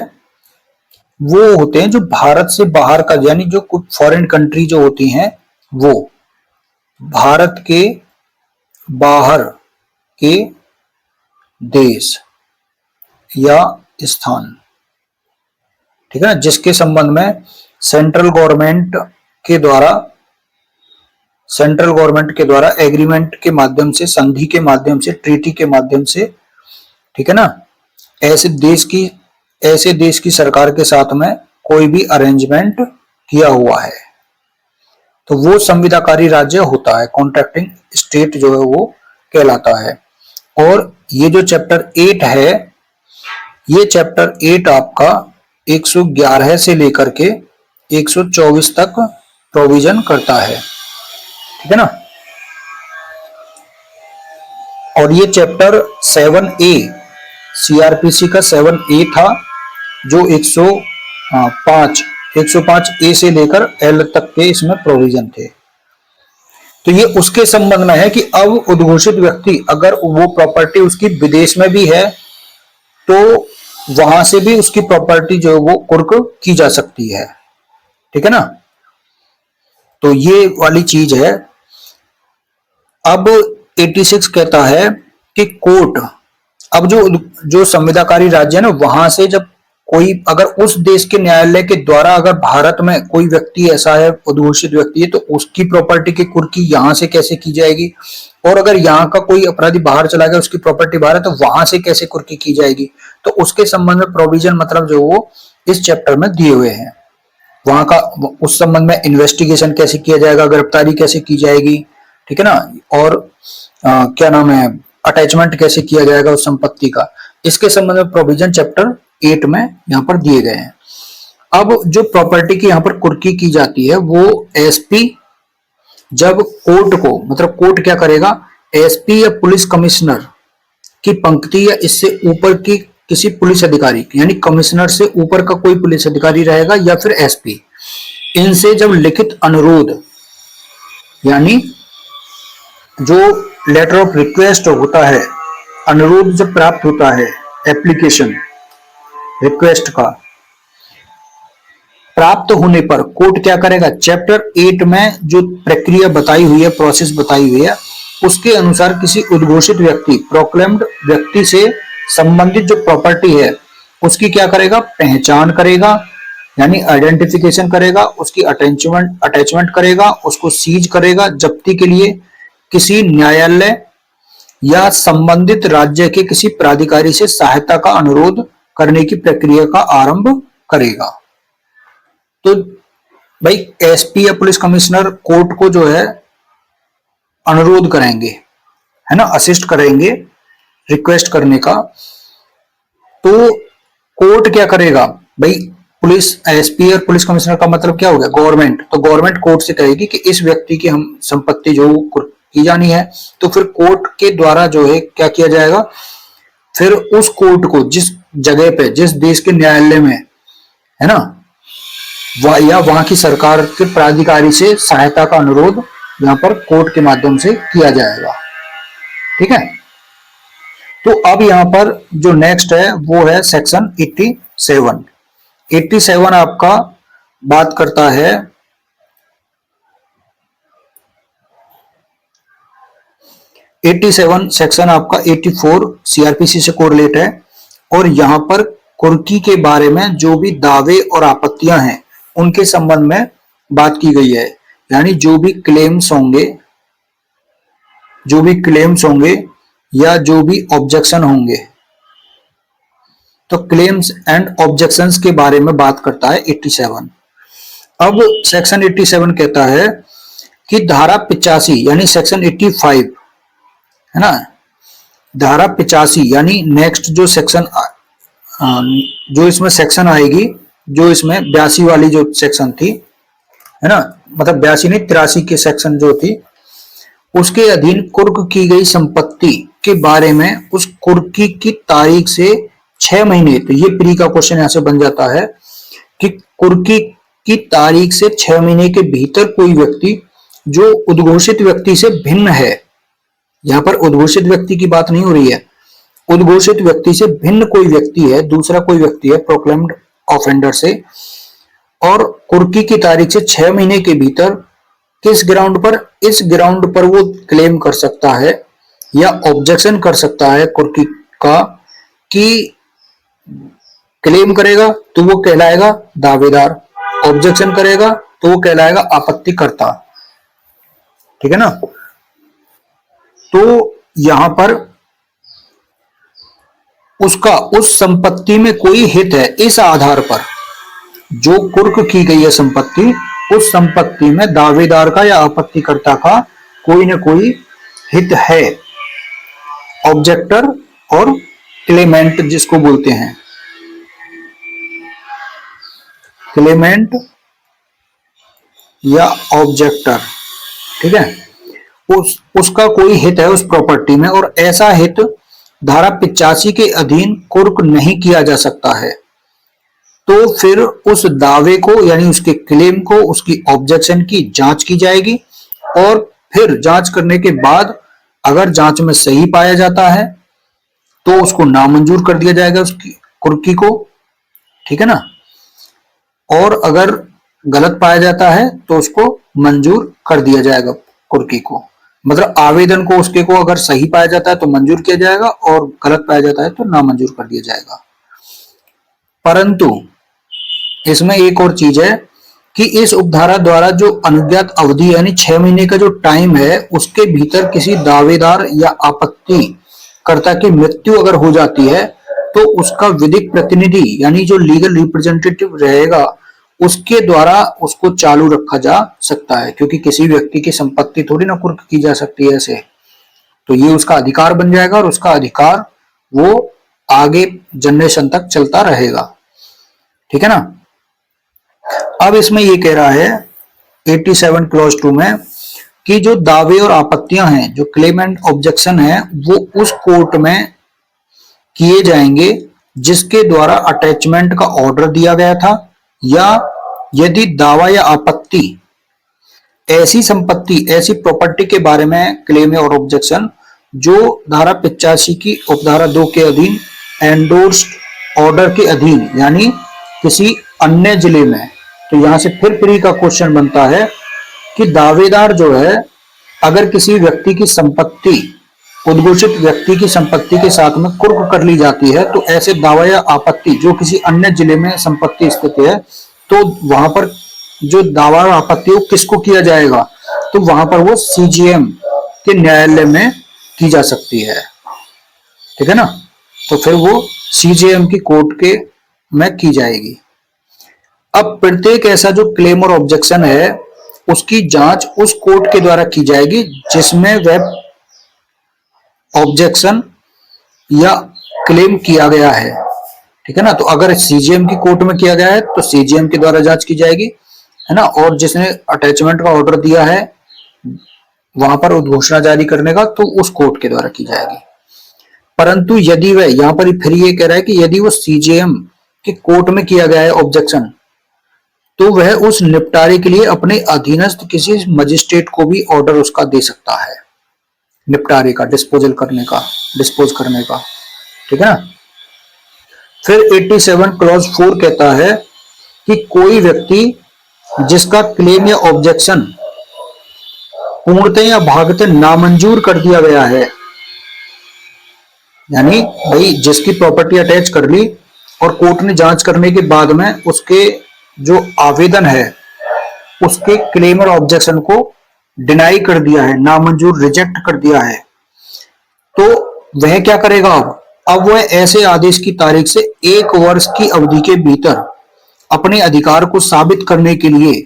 वो होते हैं जो भारत से बाहर का, यानी जो कुछ फॉरेन कंट्री जो होती हैं, वो भारत के बाहर के देश या स्थान, ठीक है ना, जिसके संबंध में सेंट्रल गवर्नमेंट के द्वारा, सेंट्रल गवर्नमेंट के द्वारा एग्रीमेंट के माध्यम से, संधि के माध्यम से, ट्रीटी के माध्यम से, ठीक है ना, ऐसे देश की सरकार के साथ में कोई भी अरेंजमेंट किया हुआ है, तो वो संविदाकारी राज्य होता है, कॉन्ट्रैक्टिंग स्टेट जो है वो कहलाता है। और ये जो चैप्टर 8 है, ये चैप्टर 8 आपका 111 से लेकर के 124 तक प्रोविजन करता है, ठीक है ना। और ये चैप्टर 7A सीआरपीसी का 7A था, जो 105A से लेकर L तक के इसमें प्रोविजन थे। तो ये उसके संबंध में है कि अब उद्घोषित व्यक्ति, अगर वो प्रॉपर्टी उसकी विदेश में भी है, तो वहां से भी उसकी प्रॉपर्टी जो है वो कुर्क की जा सकती है, ठीक है ना। तो ये वाली चीज है। अब 86 कहता है कि कोर्ट, अब जो संविदाकारी राज्य है ना, वहां से जब कोई, अगर उस देश के न्यायालय के द्वारा अगर भारत में कोई व्यक्ति ऐसा है, उद्घोषित व्यक्ति है, तो उसकी प्रॉपर्टी की कुर्की यहां से कैसे की जाएगी, और अगर यहाँ का कोई अपराधी बाहर चला गया, उसकी प्रॉपर्टी बाहर है, तो वहां से कैसे कुर्की की जाएगी। तो उसके संबंध में प्रोविजन मतलब जो वो इस चैप्टर में दिए हुए हैं। वहां का उस संबंध में इन्वेस्टिगेशन कैसे किया जाएगा, गिरफ्तारी कैसे की जाएगी, ठीक है ना, और क्या नाम है, अटैचमेंट कैसे किया जाएगा उस संपत्ति का, इसके संबंध में प्रोविजन चैप्टर 8 में यहाँ पर दिए गए हैं। अब जो प्रॉपर्टी की यहाँ पर कुर्की की जाती है, वो एसपी जब कोर्ट को, मतलब कोर्ट क्या करेगा, एसपी या पुलिस कमिश्नर की पंक्ति या इससे ऊपर की किसी पुलिस अधिकारी, यानी कमिश्नर से ऊपर का कोई पुलिस अधिकारी रहेगा या फिर एसपी, इनसे जब लिखित अनुरोध, यानी जो लेटर ऑफ रिक्वेस्ट होता है अनुरोध जब प्राप्त होता है, एप्लीकेशन रिक्वेस्ट का प्राप्त होने पर कोर्ट क्या करेगा, चैप्टर 8 में जो प्रक्रिया बताई हुई है, प्रोसेस बताई हुई है, उसके अनुसार किसी उद्घोषित व्यक्ति, प्रोक्लेम्ड व्यक्ति से संबंधित जो प्रॉपर्टी है उसकी क्या करेगा, पहचान करेगा, यानी आइडेंटिफिकेशन करेगा, उसकी अटैचमेंट करेगा, उसको सीज करेगा, जब्ती के लिए किसी न्यायालय या संबंधित राज्य के किसी प्राधिकारी से सहायता का अनुरोध करने की प्रक्रिया का आरंभ करेगा। तो भाई एसपी या पुलिस कमिश्नर कोर्ट को जो है अनुरोध करेंगे, है ना, असिस्ट करेंगे रिक्वेस्ट करने का। तो कोर्ट क्या करेगा भाई, पुलिस एसपी और पुलिस कमिश्नर का मतलब क्या हो गया, गवर्नमेंट। तो गवर्नमेंट कोर्ट से कहेगी कि इस व्यक्ति की हम संपत्ति जो की जानी है, तो फिर कोर्ट के द्वारा जो है क्या किया जाएगा, फिर उस कोर्ट को जिस जगह पे, जिस देश के न्यायालय में, है ना, या वहां की सरकार के प्राधिकारी से सहायता का अनुरोध यहां पर कोर्ट के माध्यम से किया जाएगा। ठीक है। तो अब यहां पर जो नेक्स्ट है वो है सेक्शन 87। 87 आपका बात करता है सेक्शन आपका 84 सीआरपीसी से कोरिलेट है, और यहां पर कुर्की के बारे में जो भी दावे और आपत्तियां हैं उनके संबंध में बात की गई है। यानी जो भी क्लेम्स होंगे या जो भी ऑब्जेक्शन होंगे, तो क्लेम्स एंड ऑब्जेक्शंस के बारे में बात करता है 87। अब सेक्शन 87 कहता है कि धारा 85 यानी सेक्शन 85, है ना, धारा 85 यानी नेक्स्ट जो सेक्शन जो इसमें सेक्शन आएगी, जो इसमें 82 वाली जो सेक्शन थी, है ना, मतलब 82 नहीं 83 के सेक्शन जो थी, उसके अधीन कुर्क की गई संपत्ति के बारे में उस कुर्की की तारीख से 6 महीने, तो ये प्री का क्वेश्चन यहां से बन जाता है कि कुर्की की तारीख से 6 महीने के भीतर कोई व्यक्ति जो उद्घोषित व्यक्ति से भिन्न है, यहां पर उद्घोषित व्यक्ति की बात नहीं हो रही है, उद्घोषित व्यक्ति से भिन्न कोई व्यक्ति है, दूसरा कोई व्यक्ति है प्रोक्लेम्ड ऑफेंडर से, और कुर्की की तारीख से 6 महीने के भीतर किस ग्राउंड पर, इस ग्राउंड पर वो क्लेम कर सकता है या ऑब्जेक्शन कर सकता है कुर्की का, कि क्लेम करेगा तो वो कहलाएगा दावेदार, ऑब्जेक्शन करेगा तो वो कहलाएगा आपत्तिकर्ता। ठीक है ना। तो यहां पर उसका उस संपत्ति में कोई हित है, इस आधार पर जो कुर्क की गई है संपत्ति, उस संपत्ति में दावेदार का या आपत्तिकर्ता का कोई न कोई हित है, ऑब्जेक्टर और क्लेमेंट जिसको बोलते हैं, क्लेमेंट या ऑब्जेक्टर। ठीक है, उसका कोई हित है उस प्रॉपर्टी में, और ऐसा हित धारा 85 के अधीन कुर्क नहीं किया जा सकता है। तो फिर उस दावे को यानी उसके क्लेम को, उसकी ऑब्जेक्शन की जांच की जाएगी, और फिर जांच करने के बाद अगर जांच में सही पाया जाता है तो उसको नामंजूर कर दिया जाएगा उसकी कुर्की को। ठीक है ना। और अगर गलत पाया जाता है तो उसको मंजूर कर दिया जाएगा कुर्की को, मतलब आवेदन को उसके को अगर सही पाया जाता है तो मंजूर किया जाएगा और गलत पाया जाता है तो नामंजूर कर दिया जाएगा। परंतु इसमें एक और चीज है कि इस उपधारा द्वारा जो अनुज्ञात अवधि यानी 6 महीने का जो टाइम है, उसके भीतर किसी दावेदार या आपत्तिकर्ता की मृत्यु अगर हो जाती है तो उसका विधिक प्रतिनिधि यानी जो लीगल रिप्रेजेंटेटिव रहेगा उसके द्वारा उसको चालू रखा जा सकता है, क्योंकि किसी व्यक्ति की संपत्ति थोड़ी ना कुर्क की जा सकती है ऐसे। तो ये उसका अधिकार बन जाएगा और उसका अधिकार वो आगे जनरेशन तक चलता रहेगा। ठीक है ना। अब इसमें ये कह रहा है 87 क्लॉज 2 में कि जो दावे और आपत्तियां हैं, जो क्लेम एंड ऑब्जेक्शन है, वो उस कोर्ट में किए जाएंगे जिसके द्वारा अटैचमेंट का ऑर्डर दिया गया था, या यदि दावा या आपत्ति ऐसी संपत्ति, ऐसी प्रॉपर्टी के बारे में क्लेम और ऑब्जेक्शन जो धारा 85 की उपधारा 2 के अधीन एंडोर्स्ड ऑर्डर के अधीन यानी किसी अन्य जिले में। तो यहां से फिर प्री का क्वेश्चन बनता है कि दावेदार जो है अगर किसी व्यक्ति की संपत्ति उद्घोषित व्यक्ति की संपत्ति के साथ में कुर्क कर ली जाती है तो ऐसे दावा या आपत्ति जो किसी अन्य जिले में संपत्ति स्थित है तो वहां पर जो दावा और आपत्ति वो किसको किया जाएगा, तो वहां पर वो सीजीएम के न्यायालय में की जा सकती है। ठीक है ना, तो फिर वो सीजीएम की कोर्ट के में की जाएगी। अब प्रत्येक ऐसा जो क्लेम और ऑब्जेक्शन है उसकी जांच उस कोर्ट के द्वारा की जाएगी जिसमें वह ऑब्जेक्शन या क्लेम किया गया है। ठीक है ना, तो अगर सीजीएम की कोर्ट में किया गया है तो सीजीएम के द्वारा जांच की जाएगी, है ना, और जिसने अटैचमेंट का ऑर्डर दिया है वहां पर उद्घोषणा जारी करने का तो उस कोर्ट के द्वारा की जाएगी। परंतु यदि वह यहां पर फिर ये कह रहा है कि यदि वो सीजीएम की कोर्ट में किया गया है ऑब्जेक्शन तो वह उस निपटारे के लिए अपने अधीनस्थ किसी मजिस्ट्रेट को भी ऑर्डर उसका दे सकता है, निपटारे का, डिस्पोज करने का। ठीक है ना। फिर 87 क्लॉज 4 कहता है कि कोई व्यक्ति जिसका क्लेम या ऑब्जेक्शन पूर्णतः या भागतः नामंजूर कर दिया गया है, यानी भाई जिसकी प्रॉपर्टी अटैच कर ली और कोर्ट ने जांच करने के बाद में उसके जो आवेदन है उसके क्लेम और ऑब्जेक्शन को डिनाई कर दिया है, नामंजूर, रिजेक्ट कर दिया है, तो वह क्या करेगा? अब वह ऐसे आदेश की तारीख से 1 वर्ष की अवधि के भीतर अपने अधिकार को साबित करने के लिए,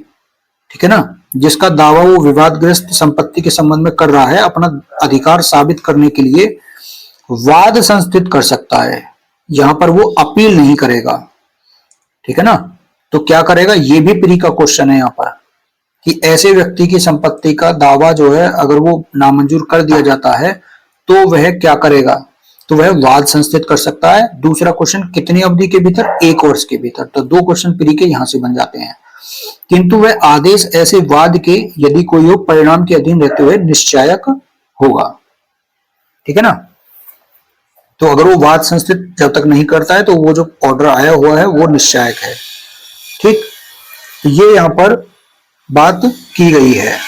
ठीक है ना, जिसका दावा वो विवादग्रस्त संपत्ति के संबंध में कर रहा है, अपना अधिकार साबित करने के लिए वाद संस्थित कर सकता है। यहां पर वो अपील नहीं करेगा। ठीक है ना, तो क्या करेगा? ये भी प्री का क्वेश्चन है यहां पर कि ऐसे व्यक्ति की संपत्ति का दावा जो है अगर वो नामंजूर कर दिया जाता है तो वह क्या करेगा? तो वह वाद संस्थित कर सकता है। दूसरा क्वेश्चन कितनी अवधि के भीतर? 1 वर्ष के भीतर। तो 2 क्वेश्चन प्री के यहां से बन जाते हैं। किंतु वह आदेश ऐसे वाद के यदि कोई हो परिणाम के अधीन रहते हुए निश्चायक होगा। ठीक है ना, तो अगर वो वाद संस्थित जब तक नहीं करता है तो वो जो ऑर्डर आया हुआ है वो निश्चायक है। ठीक, तो ये यहां पर बात की गई है।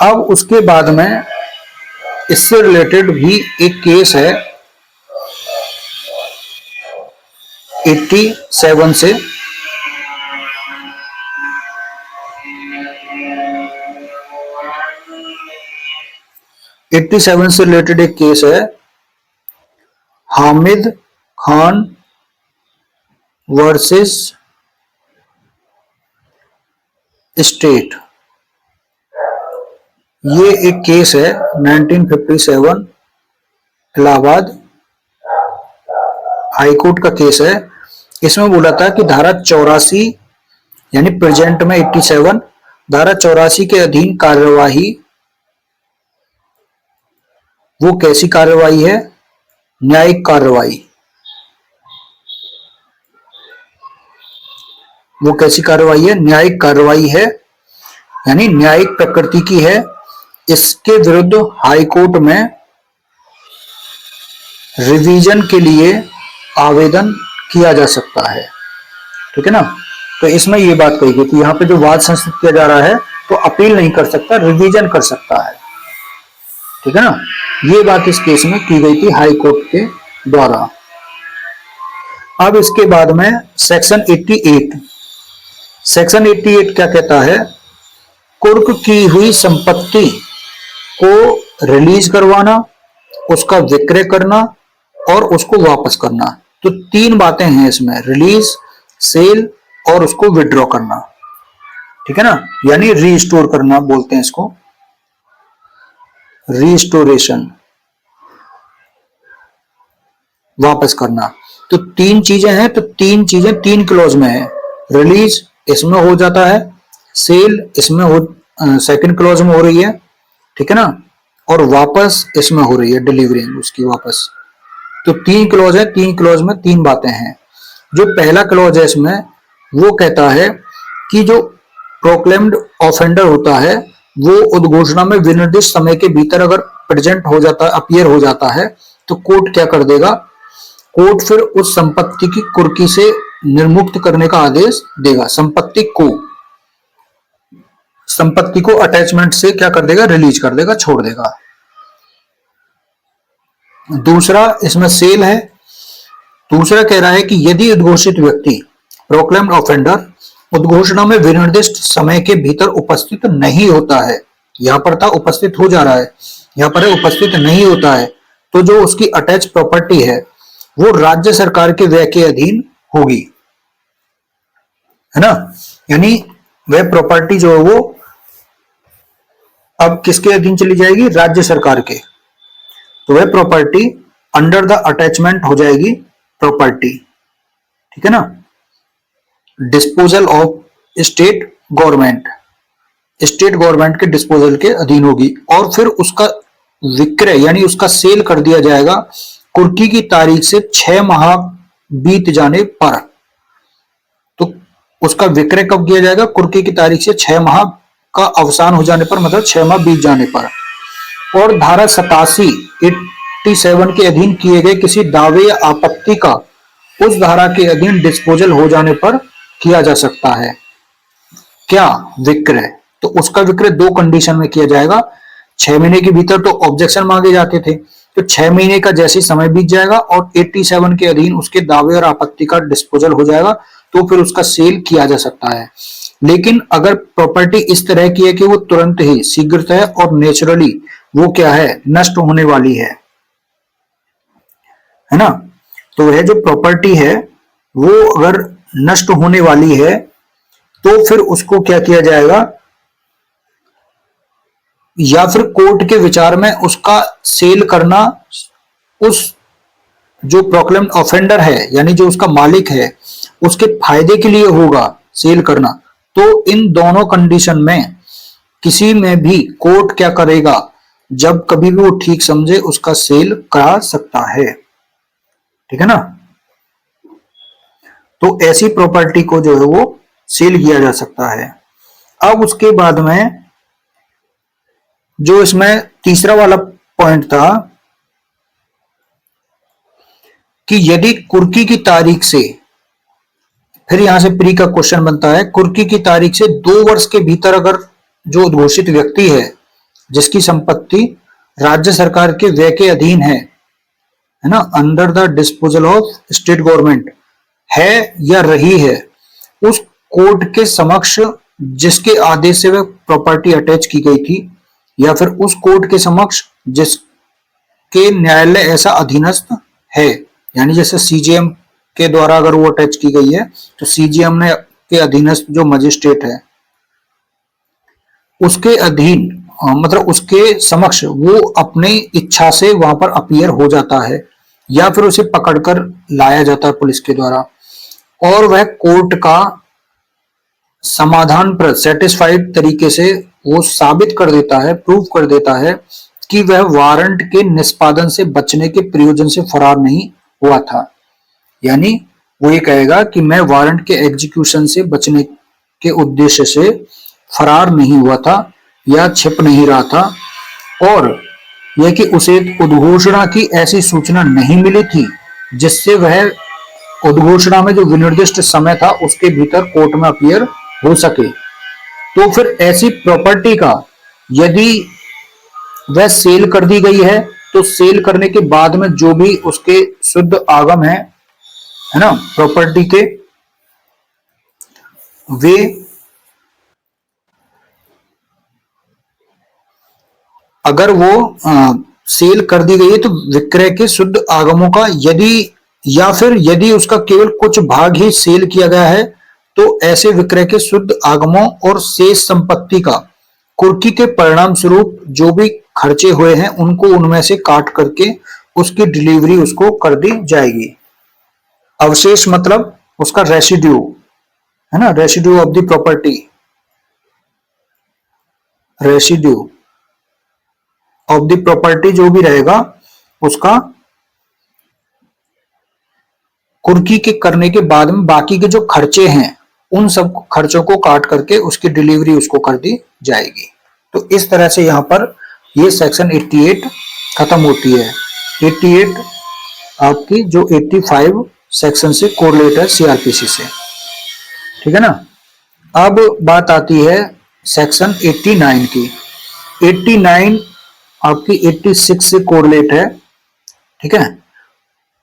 अब उसके बाद में इससे रिलेटेड भी एक केस है 87 से। से रिलेटेड एक केस है हामिद खान वर्सेस स्टेट। ये एक केस है 1957 इलाहाबाद हाईकोर्ट का केस है। इसमें बोला था कि धारा 84 यानी प्रेजेंट में 87 धारा 84 के अधीन कार्यवाही वो कैसी कार्यवाही है? न्यायिक कार्यवाही। वो कैसी कार्यवाही है? न्यायिक कार्यवाही है, यानी न्यायिक प्रकृति की है। इसके विरुद्ध हाईकोर्ट में रिवीजन के लिए आवेदन किया जा सकता है। ठीक है ना, तो इसमें ये बात कही गई कि यहाँ पे जो वाद संस्थित किया जा रहा है तो अपील नहीं कर सकता, रिवीजन कर सकता है। ठीक है ना, ये बात इस केस में की गई थी हाई कोर्ट के द्वारा। अब इसके बाद में सेक्शन 88 क्या कहता है? कुर्क की हुई संपत्ति को रिलीज करवाना, उसका विक्रय करना और उसको वापस करना। तो 3 बातें हैं इसमें, रिलीज, सेल और उसको विड्रॉ करना। ठीक है ना, यानी रीस्टोर करना बोलते हैं इसको, रीस्टोरेशन, वापस करना। तो 3 चीजें हैं, तो 3 चीजें 3 क्लॉज में है। रिलीज इसमें हो जाता है, सेल इसमें हो सेकंड क्लॉज में हो रही है, ठीक है ना, और वापस इसमें हो रही है, डिलीवरिंग उसकी वापस। तो 3 क्लॉज है, 3 क्लॉज में 3 बातें हैं। जो पहला क्लॉज है इसमें वो कहता है कि जो प्रोक्लेम्ड ऑफेंडर होता है वो उद्घोषणा में विनिर्दिष्ट समय के भीतर अगर प्रेजेंट हो जाता है, अपीयर हो जाता है, तो कोर्ट क्या कर देगा, कोर्ट फिर उस संपत्ति की कुर्की से निर्मुक्त करने का आदेश देगा। संपत्ति को अटैचमेंट से क्या कर देगा, रिलीज कर देगा, छोड़ देगा। दूसरा इसमें सेल है। दूसरा कह रहा है कि यदि उद्घोषित व्यक्ति प्रोक्लेम्ड ऑफेंडर उद्घोषणा में विनिर्दिष्ट समय के भीतर उपस्थित नहीं होता है, यहां पर था उपस्थित हो जा रहा है, यहां पर है उपस्थित नहीं होता है, तो जो उसकी अटैच प्रॉपर्टी है वो राज्य सरकार के व्यय के अधीन होगी, है ना। यानी वह प्रॉपर्टी जो है वो अब किसके अधीन चली जाएगी, राज्य सरकार के। तो वह प्रॉपर्टी अंडर द अटैचमेंट हो जाएगी प्रॉपर्टी, ठीक है ना। Disposal of state government, state government के डिस्पोजल के अधीन होगी, और फिर उसका विक्रय यानी उसका सेल कर दिया जाएगा कुर्की की तारीख से 6 माह बीत जाने पर। तो उसका विक्रय कब किया जाएगा, कुर्की की तारीख से 6 माह का अवसान हो जाने पर, मतलब 6 माह बीत जाने पर। और धारा 87 के अधीन किए गए किसी दावे या आपत्ति का उस धारा के अधीन डिस्पोजल हो जाने पर किया जा सकता है। क्या, विक्रय। तो उसका विक्रय 2 कंडीशन में किया जाएगा। 6 महीने के भीतर तो ऑब्जेक्शन मांगे जाते थे, तो 6 महीने का जैसे समय बीत जाएगा और 87 के अधीन उसके दावे और आपत्ति का डिस्पोजल हो जाएगा, तो फिर उसका सेल किया जा सकता है। लेकिन अगर प्रॉपर्टी इस तरह की है कि वो तुरंत ही, शीघ्रतः और नेचुरली वो क्या है, नष्ट होने वाली है ना। तो वह जो प्रॉपर्टी है वो अगर नष्ट होने वाली है तो फिर उसको क्या किया जाएगा, या फिर कोर्ट के विचार में उसका सेल करना उस जो प्रोक्लेम्ड ऑफेंडर है यानी जो उसका मालिक है उसके फायदे के लिए होगा सेल करना। तो इन दोनों कंडीशन में किसी में भी कोर्ट क्या करेगा, जब कभी भी वो ठीक समझे उसका सेल करा सकता है, ठीक है ना। तो ऐसी प्रॉपर्टी को जो है वो सेल किया जा सकता है। अब उसके बाद में जो इसमें तीसरा वाला पॉइंट था कि यदि कुर्की की तारीख से, फिर यहां से प्री का क्वेश्चन बनता है, कुर्की की तारीख से 2 वर्ष के भीतर अगर जो उद्घोषित व्यक्ति है जिसकी संपत्ति राज्य सरकार के व्यय के अधीन है ना, under the disposal of state government है या रही है, उस कोर्ट के समक्ष जिसके आदेश से वह प्रॉपर्टी अटैच की गई थी, या फिर उस कोर्ट के समक्ष जिसके न्यायालय ऐसा अधीनस्थ है, यानी जैसे सीजीएम के द्वारा अगर वो अटैच की गई है तो सीजीएम ने के अधीनस्थ जो मजिस्ट्रेट है उसके अधीन, मतलब उसके समक्ष वो अपनी इच्छा से वहां पर अपीयर हो जाता है, या फिर उसे पकड़कर लाया जाता है पुलिस के द्वारा, और वह कोर्ट का समाधान पर सेटिस्फाइड तरीके से वो साबित कर देता है, प्रूव कर देता है कि वह वारंट के निष्पादन से बचने के प्रयोजन से फरार नहीं हुआ था। यानी वो ये कहेगा कि मैं वारंट के एग्जीक्यूशन से बचने के उद्देश्य से फरार नहीं हुआ था या छिप नहीं रहा था, और यह कि उसे उद्घोषणा की ऐसी सूचना नहीं मिली थी जिससे वह उद्घोषणा में जो विनिर्दिष्ट समय था उसके भीतर कोर्ट में अपीयर हो सके। तो फिर ऐसी प्रॉपर्टी का यदि वह सेल कर दी गई है तो सेल करने के बाद में जो भी उसके शुद्ध आगम है ना प्रॉपर्टी के, वे अगर वो सेल कर दी गई है तो विक्रय के शुद्ध आगमों का यदि, या फिर यदि उसका केवल कुछ भाग ही सेल किया गया है तो ऐसे विक्रय के शुद्ध आगमों और शेष संपत्ति का कुर्की के परिणाम स्वरूप जो भी खर्चे हुए हैं उनको उनमें से काट करके उसकी डिलीवरी उसको कर दी जाएगी। अवशेष मतलब उसका रेसिड्यू है ना, residue of the property, residue of the property जो भी रहेगा उसका कुर्की के करने के बाद में बाकी के जो खर्चे हैं उन सब खर्चों को काट करके उसकी डिलीवरी उसको कर दी जाएगी। तो इस तरह से यहाँ पर ये सेक्शन 88 खत्म होती है। 88 आपकी जो 85 सेक्शन से कोरिलेट है सीआरपीसी से, ठीक है ना। अब बात आती है सेक्शन 89 की। 89 आपकी 86 से कोरिलेट है, ठीक है,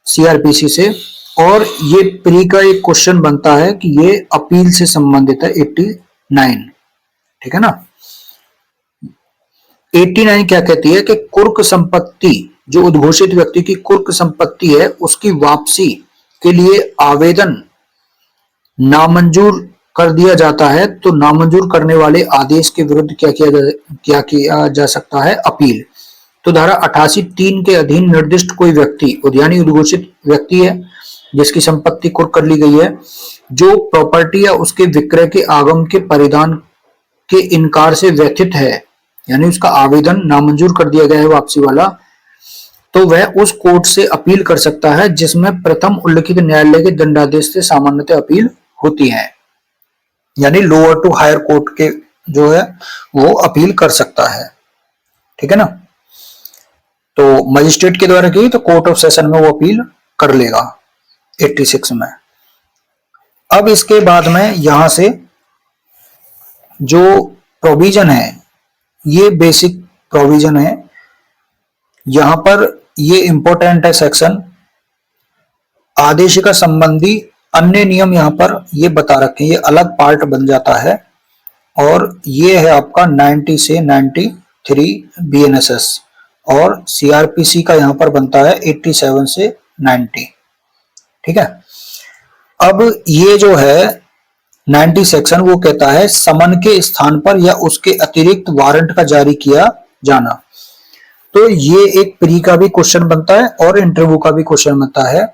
सीआरपीसी से। और ये प्री का एक क्वेश्चन बनता है कि ये अपील से संबंधित है 89, ठीक है ना। 89 क्या कहती है कि कुर्क संपत्ति, जो उद्घोषित व्यक्ति की कुर्क संपत्ति है, उसकी वापसी के लिए आवेदन नामंजूर कर दिया जाता है तो नामंजूर करने वाले आदेश के विरुद्ध क्या किया जा सकता है, अपील। तो धारा 88(3) के अधीन निर्दिष्ट कोई व्यक्ति, यानी उद्घोषित व्यक्ति है जिसकी संपत्ति कुर्क कर ली गई है, जो प्रॉपर्टी या उसके विक्रय के आगम के परिधान के इनकार से व्यथित है, यानी उसका आवेदन नामंजूर कर दिया गया है वापसी वाला, तो वह उस कोर्ट से अपील कर सकता है जिसमें प्रथम उल्लिखित न्यायालय के दंडादेश से सामान्यतः अपील होती है, यानी लोअर टू हायर कोर्ट के जो है वो अपील कर सकता है, ठीक है ना। तो मजिस्ट्रेट के द्वारा की तो कोर्ट ऑफ सेशन में वो अपील कर लेगा 86 में। अब इसके बाद में यहां से जो प्रोविजन है, ये बेसिक प्रोविजन है, यहां पर ये इंपॉर्टेंट है सेक्शन। आदेशिका संबंधी अन्य नियम यहां पर ये बता रखे हैं, ये अलग पार्ट बन जाता है। और ये है आपका 90 से 93 बीएनएसएस, और सीआरपीसी का यहां पर बनता है 87 से 90, ठीक है। अब ये जो है 90 सेक्शन वो कहता है समन के स्थान पर या उसके अतिरिक्त वारंट का जारी किया जाना। तो ये एक प्री का भी क्वेश्चन बनता है और इंटरव्यू का भी क्वेश्चन बनता है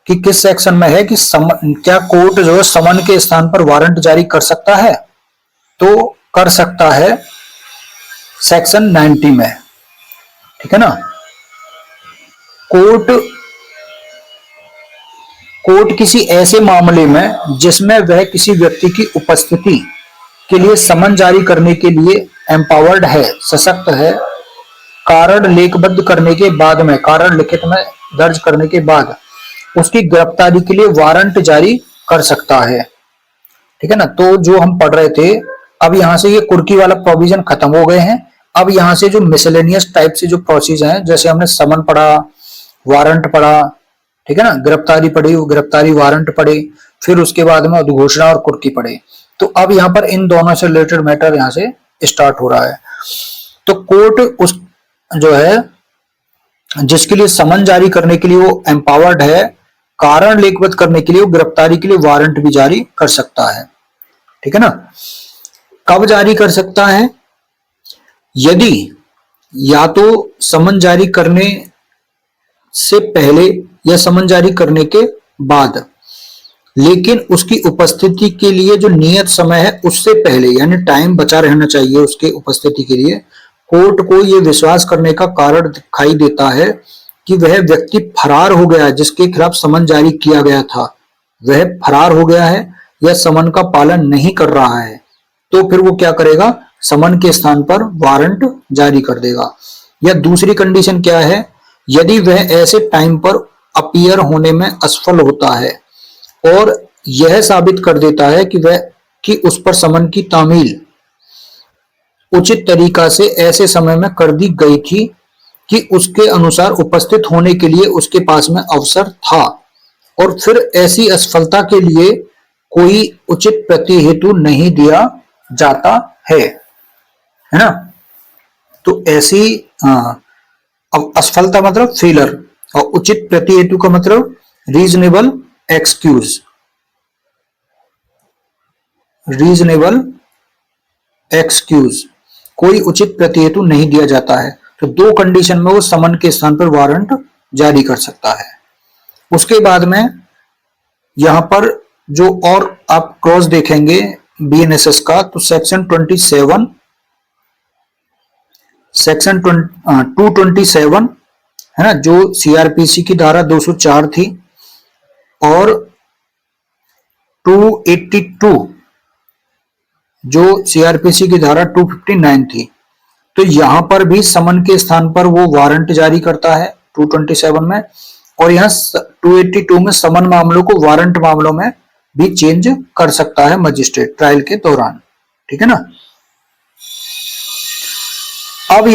कि किस सेक्शन में है कि क्या कोर्ट जो है समन के स्थान पर वारंट जारी कर सकता है, तो कर सकता है सेक्शन 90 में, ठीक है ना। कोर्ट किसी ऐसे मामले में जिसमें वह किसी व्यक्ति की उपस्थिति के लिए समन जारी करने के लिए एम्पावर्ड है, सशक्त है, कारण लेखबद्ध करने के बाद में, कारण लिखित में दर्ज करने के बाद उसकी गिरफ्तारी के लिए वारंट जारी कर सकता है, ठीक है ना। तो जो हम पढ़ रहे थे, अब यहां से ये कुर्की वाला प्रोविजन खत्म हो गए हैं। अब यहां से जो मिसलेनियस टाइप से जो प्रोसेस हैं, जैसे हमने समन पढ़ा, वारंट पढ़ा, ठीक है ना, गिरफ्तारी पढ़ी, गिरफ्तारी वारंट पढ़े, फिर उसके बाद में उद्घोषणा और कुर्की पढ़े। तो अब यहाँ पर इन दोनों से रिलेटेड मैटर यहाँ से स्टार्ट हो रहा है। तो कोर्ट उस जो है जिसके लिए समन जारी करने के लिए वो एम्पावर्ड है, कारण लेखबद्ध करने के लिए, वो गिरफ्तारी के लिए वारंट भी जारी कर सकता है, ठीक है ना। कब जारी कर सकता है? यदि या तो समन जारी करने से पहले या समन जारी करने के बाद, लेकिन उसकी उपस्थिति के लिए जो नियत समय है उससे पहले, यानी टाइम बचा रहना चाहिए उसके उपस्थिति के लिए, कोर्ट को यह विश्वास करने का कारण दिखाई देता है कि वह व्यक्ति फरार हो गया है, जिसके खिलाफ समन जारी किया गया था वह फरार हो गया है या समन का पालन नहीं कर रहा है, तो फिर वो क्या करेगा, समन के स्थान पर वारंट जारी कर देगा। या दूसरी कंडीशन क्या है, यदि वह ऐसे टाइम पर अपीयर होने में असफल होता है और यह साबित कर देता है कि उस पर समन की तामील उचित तरीका से ऐसे समय में कर दी गई थी कि उसके अनुसार उपस्थित होने के लिए उसके पास में अवसर था, और फिर ऐसी असफलता के लिए कोई उचित प्रतिहेतु नहीं दिया जाता है ना। तो ऐसी अब असफलता मतलब फेलर, और उचित प्रतिहेतु का मतलब रीजनेबल एक्सक्यूज, रीजनेबल एक्सक्यूज, कोई उचित प्रतिहेतु नहीं दिया जाता है। तो दो कंडीशन में वो समन के स्थान पर वारंट जारी कर सकता है। उसके बाद में यहां पर जो और आप क्लॉज देखेंगे बीएनएसएस का, तो सेक्शन 27, सेक्शन 227 है ना, जो सीआरपीसी की धारा 204 थी, और 282 जो सीआरपीसी की धारा 259 थी। तो यहां पर भी समन के स्थान पर वो वारंट जारी करता है 227 में, और यहाँ 282 में समन मामलों को वारंट मामलों में भी चेंज कर सकता है मजिस्ट्रेट ट्रायल के दौरान। ठीक है ना। अब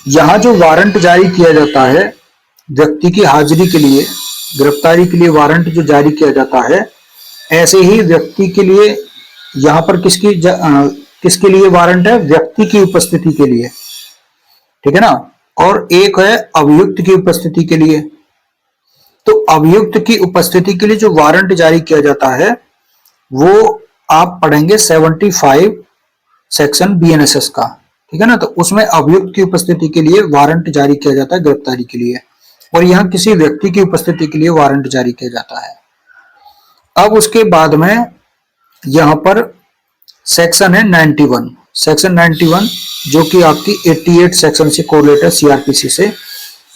यहां जो वारंट जारी किया जाता है व्यक्ति की हाजिरी के लिए, गिरफ्तारी के लिए वारंट जो जारी किया जाता है, ऐसे ही व्यक्ति के लिए यहां पर किसके लिए वारंट है? व्यक्ति की उपस्थिति के लिए। ठीक है ना। और एक है अभियुक्त की उपस्थिति के लिए। तो अभियुक्त की उपस्थिति के लिए जो वारंट जारी किया जाता है वो आप पढ़ेंगे 75 सेक्शन बीएनएसएस का। ठीक है ना। तो उसमें अभियुक्त की उपस्थिति के लिए वारंट जारी किया जाता है गिरफ्तारी के लिए, और यहां किसी व्यक्ति की उपस्थिति के लिए वारंट जारी किया जाता है। अब उसके बाद में यहां पर सेक्शन है 91, सेक्शन 91 जो कि आपकी 88 सेक्शन से कोरिलेट है सीआरपीसी से।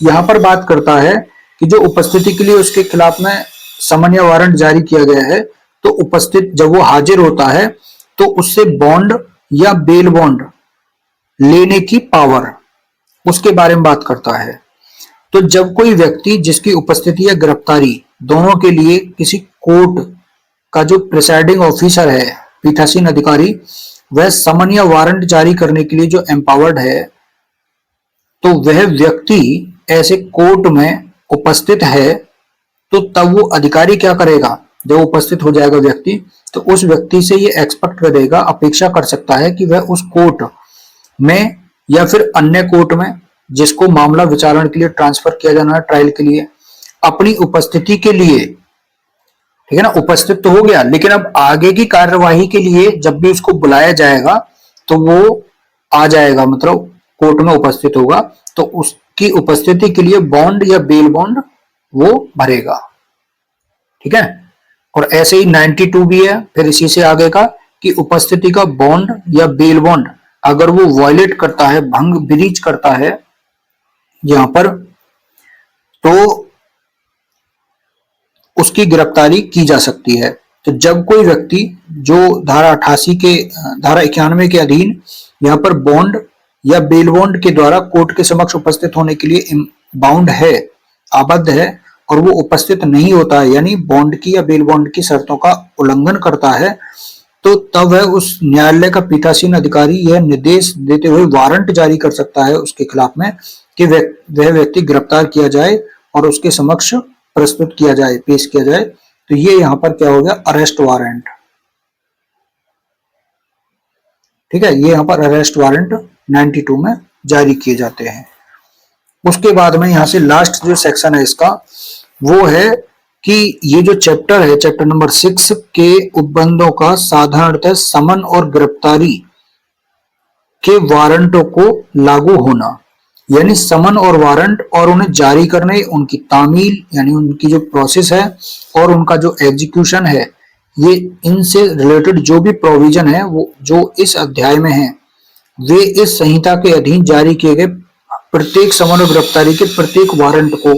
यहां पर बात करता है कि जो उपस्थिति के लिए उसके खिलाफ में समन या वारंट जारी किया गया है, तो उपस्थित जब वो हाजिर होता है तो उससे बॉन्ड या बेल बॉन्ड लेने की पावर, उसके बारे में बात करता है। तो जब कोई व्यक्ति जिसकी उपस्थिति या गिरफ्तारी दोनों के लिए किसी कोर्ट का जो प्रिसाइडिंग ऑफिसर है, पीठासीन अधिकारी, वह समन या वारंट जारी करने के लिए जो एम्पावर्ड है, तो वह व्यक्ति ऐसे कोर्ट में उपस्थित है, तो तब वो अधिकारी क्या करेगा? जब उपस्थित हो जाएगा व्यक्ति, तो उस व्यक्ति से ये एक्सपेक्ट करेगा, अपेक्षा कर सकता है कि वह उस कोर्ट में या फिर अन्य कोर्ट में जिसको मामला विचारण के लिए ट्रांसफर किया जाना है ट्रायल के लिए, अपनी उपस्थिति के लिए, ठीक है ना, उपस्थित तो हो गया, लेकिन अब आगे की कार्यवाही के लिए जब भी उसको बुलाया जाएगा तो वो आ जाएगा, मतलब कोर्ट में उपस्थित होगा, तो उसकी उपस्थिति के लिए बॉन्ड या बेल बॉन्ड वो भरेगा। ठीक है। और ऐसे ही 92 भी है, फिर इसी से आगे का कि उपस्थिति का बॉन्ड या बेल बॉन्ड अगर वो वायलेट करता है, भंग ब्रीच करता है यहां पर, तो उसकी गिरफ्तारी की जा सकती है। तो जब कोई व्यक्ति जो धारा 88 के धारा 91 के अधीन यहां पर बॉन्ड या बेल बॉन्ड के द्वारा कोर्ट के समक्ष उपस्थित होने के लिए बाउंड है, आबद्ध है, और वो उपस्थित नहीं होता है, यानी बॉन्ड की या बेल बॉन्ड की शर्तों का उल्लंघन करता है, तो तब वह उस न्यायालय का पीठासीन अधिकारी यह निर्देश देते हुए वारंट जारी कर सकता है उसके खिलाफ में कि वह व्यक्ति गिरफ्तार किया जाए और उसके समक्ष प्रस्तुत किया जाए, पेश किया जाए। तो ये यहां पर क्या हो गया? Arrest warrant. ठीक है। ये यहां पर अरेस्ट वारंट 92 में जारी किए जाते हैं। उसके बाद में यहां से लास्ट जो सेक्शन है इसका वो है कि ये जो चैप्टर है, चैप्टर नंबर 6 के उपबंधों का साधारणतः समन और गिरफ्तारी के वारंटों को लागू होना, यानी समन और वारंट और उन्हें जारी करने, उनकी तामील यानी उनकी जो प्रोसेस है और उनका जो एग्जीक्यूशन है, ये इनसे रिलेटेड जो भी प्रोविजन है वो जो इस अध्याय में है, वे इस संहिता के अधीन जारी किए गए प्रत्येक समन और गिरफ्तारी के प्रत्येक वारंट को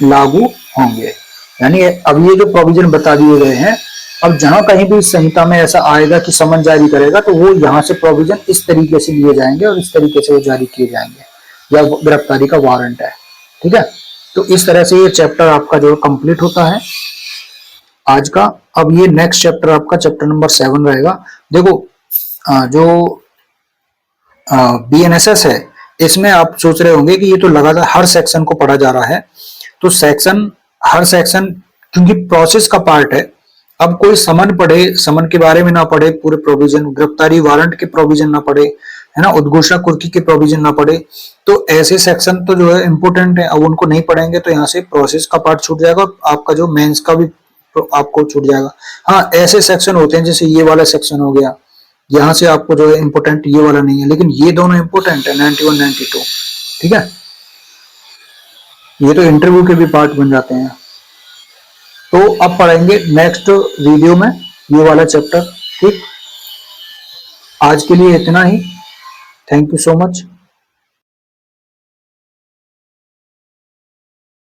लागू होंगे। यानी अब ये जो प्रोविजन बता दिए गए हैं, अब जहां कहीं भी इस संहिता में ऐसा आएगा कि समन जारी करेगा, तो वो यहां से प्रोविजन इस तरीके से लिए जाएंगे और इस तरीके से वो जारी किए जाएंगे, या गिरफ्तारी का वारंट है। ठीक है। तो इस तरह से ये चैप्टर आपका जो कंप्लीट होता है आज का। अब ये नेक्स्ट चैप्टर आपका चैप्टर नंबर 7 रहेगा। देखो जो बीएनएसएस है, इसमें आप सोच रहे होंगे कि ये तो लगातार हर सेक्शन को पढ़ा जा रहा है, तो हर सेक्शन क्योंकि प्रोसेस का पार्ट है, अब कोई समन पढ़े, समन के बारे में ना पढ़े, पूरे प्रोविजन, गिरफ्तारी वारंट के प्रोविजन ना पढ़े, है ना, उद्घोषणा कुर्की के प्रोविजन ना पढ़े, तो ऐसे सेक्शन तो जो है इंपोर्टेंट है, अब उनको नहीं पढ़ेंगे तो यहाँ से प्रोसेस का पार्ट छूट जाएगा, आपका जो मेंस का भी आपको छूट जाएगा। हाँ, ऐसे सेक्शन होते हैं जैसे ये वाला सेक्शन हो गया, यहाँ से आपको जो है इंपोर्टेंट ये वाला नहीं है, लेकिन ये दोनों इंपोर्टेंट है 91 92। ठीक है। ये तो इंटरव्यू के भी पार्ट बन जाते हैं। तो अब पढ़ेंगे नेक्स्ट वीडियो में ये वाला चैप्टर। ठीक, आज के लिए इतना ही। Thank you so much.